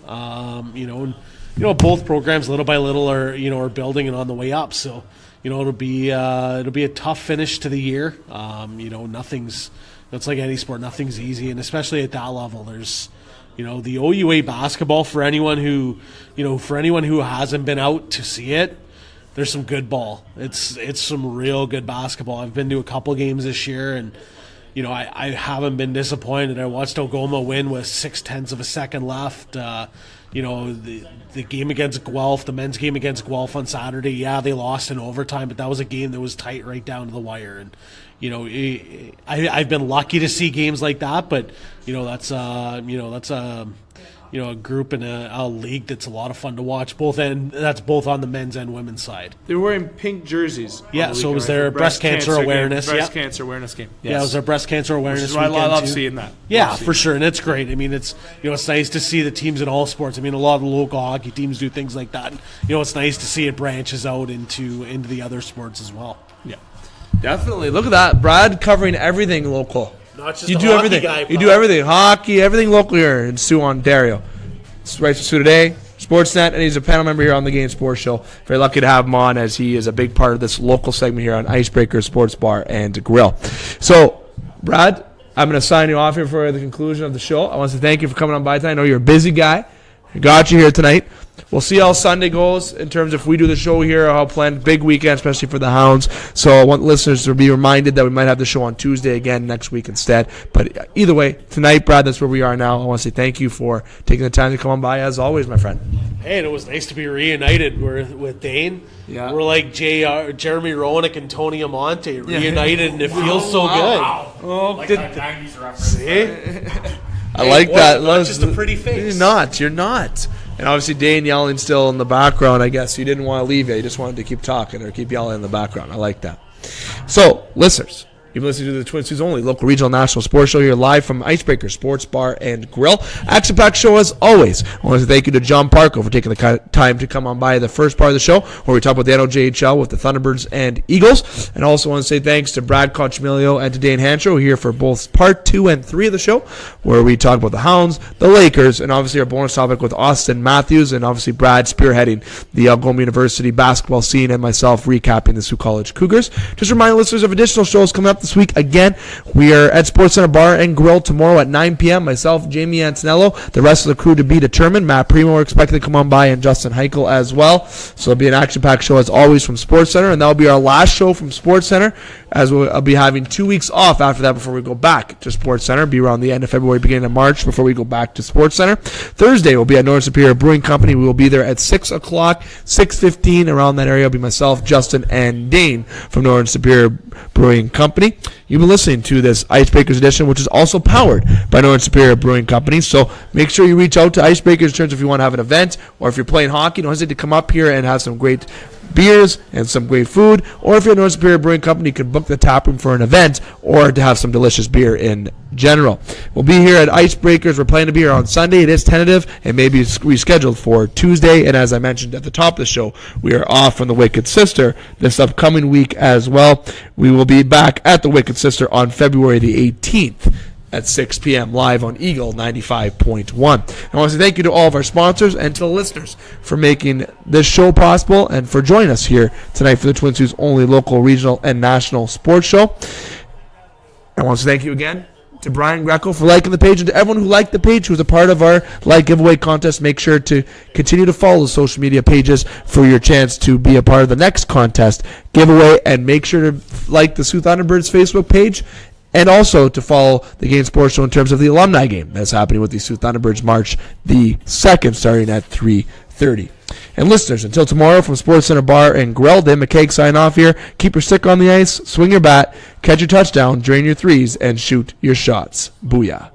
Speaker 3: Both programs little by little are building and on the way up. So it'll be a tough finish to the year. It's like any sport, nothing's easy, and especially at that level, there's. The OUA basketball, for anyone who hasn't been out to see it, there's some good ball. It's some real good basketball. I've been to a couple games this year, and I haven't been disappointed. I watched Algoma win with 0.6 of a second left. The game against Guelph, the men's game against Guelph on Saturday, yeah, they lost in overtime, but that was a game that was tight right down to the wire. And I've been lucky to see games like that, but that's a group in a league that's a lot of fun to watch. That's both on the men's and women's side.
Speaker 4: They were wearing pink jerseys.
Speaker 3: Yeah, so it was their breast cancer awareness.
Speaker 4: Cancer awareness game. Yes.
Speaker 3: Yeah, it was their breast cancer awareness.
Speaker 4: Which is why I love seeing that.
Speaker 3: Yeah, for sure, and it's great. I mean, it's it's nice to see the teams in all sports. I mean, a lot of the local hockey teams do things like that. It's nice to see it branches out into the other sports as well.
Speaker 4: Yeah, definitely. Look at that, Brad, covering everything local.
Speaker 3: Not just
Speaker 4: you do everything. You do everything. Hockey, everything local here in Soo, Ontario. It's right to Soo Today, Sportsnet, and he's a panel member here on the Game Sports Show. Very lucky to have him on as he is a big part of this local segment here on Icebreakers Sports Bar and Grill. So, Brad, I'm going to sign you off here for the conclusion of the show. I want to thank you for coming on by tonight. I know you're a busy guy.
Speaker 2: Got you here tonight. We'll see how Sunday goes in terms of if we do the show here, how planned. Big weekend, especially for the Hounds. So I want listeners to be reminded that we might have the show on Tuesday again next week instead. But either way, tonight, Brad, that's where we are now. I want to say thank you for taking the time to come on by, as always, my friend.
Speaker 3: Hey, and it was nice to be reunited with Dane.
Speaker 2: Yeah.
Speaker 3: We're like Jeremy Roenick and Tony Amonte reunited, and it feels so good.
Speaker 2: Oh,
Speaker 7: Like that 90s reference.
Speaker 3: See?
Speaker 2: I like that.
Speaker 3: Not just a pretty face.
Speaker 2: You're not. And obviously Dane yelling still in the background, I guess. He didn't want to leave you. He just wanted to keep talking or keep yelling in the background. I like that. So, listeners, you've been listening to the Twin Cities Only local regional national sports show here live from Icebreakers Sports Bar and Grill. Action-packed show as always. I want to thank you to John Parco for taking the time to come on by the first part of the show where we talk about the NOJHL with the Thunderbirds and Eagles. And I also want to say thanks to Brad Coccimiglio and to Dane Hanchrow here for both part 2 and 3 of the show where we talk about the Hounds, the Lakers, and obviously our bonus topic with Auston Matthews and obviously Brad spearheading the Algoma University basketball scene and myself recapping the Soo College Cougars. Just remind listeners of additional shows coming up this week. Again, we are at Sports Center Bar and Grill tomorrow at 9 p.m. Myself, Jamie Antonello, the rest of the crew to be determined. Matt Primo are expected to come on by and Justin Heichel as well. So it'll be an action-packed show as always from Sports Center, and that'll be our last show from Sports Center as I'll be having 2 weeks off after that before we go back to Sports Center. It'll be around the end of February, beginning of March before we go back to Sports Center. Thursday we'll be at Northern Superior Brewing Company. We will be there at 6 o'clock, 6:15 around that area. It'll be myself, Justin, and Dane from Northern Superior Brewing Company. You've been listening to this Icebreakers edition, which is also powered by Northern Superior Brewing Company. So make sure you reach out to Icebreakers in terms of if you want to have an event or if you're playing hockey, don't hesitate to come up here and have some great beers and some great food. Or if you're at Northern Superior Brewing Company, you can book the tap room for an event or to have some delicious beer in general. We'll be here at Icebreakers. We're planning to be here on Sunday. It is tentative and maybe rescheduled for Tuesday. And as I mentioned at the top of the show, we are off from the Wicked Sister this upcoming week as well. We will be back at the Wicked Sister on February the 18th. At 6 p.m. live on Eagle 95.1. I want to say thank you to all of our sponsors and to the listeners for making this show possible and for joining us here tonight for the Twin Cities Only local, regional, and national sports show. I want to say thank you again to Brian Greco for liking the page and to everyone who liked the page, who was a part of our like giveaway contest. Make sure to continue to follow the social media pages for your chance to be a part of the next contest giveaway, and make sure to like the Soo Thunderbirds Facebook page. And also to follow the Game Sports Show in terms of the alumni game that's happening with the Soo Thunderbirds March the 2nd, starting at 3:30. And listeners, until tomorrow from Sports Center Bar and Grill, Dave McCaig sign off here. Keep your stick on the ice, swing your bat, catch your touchdown, drain your threes, and shoot your shots. Booyah.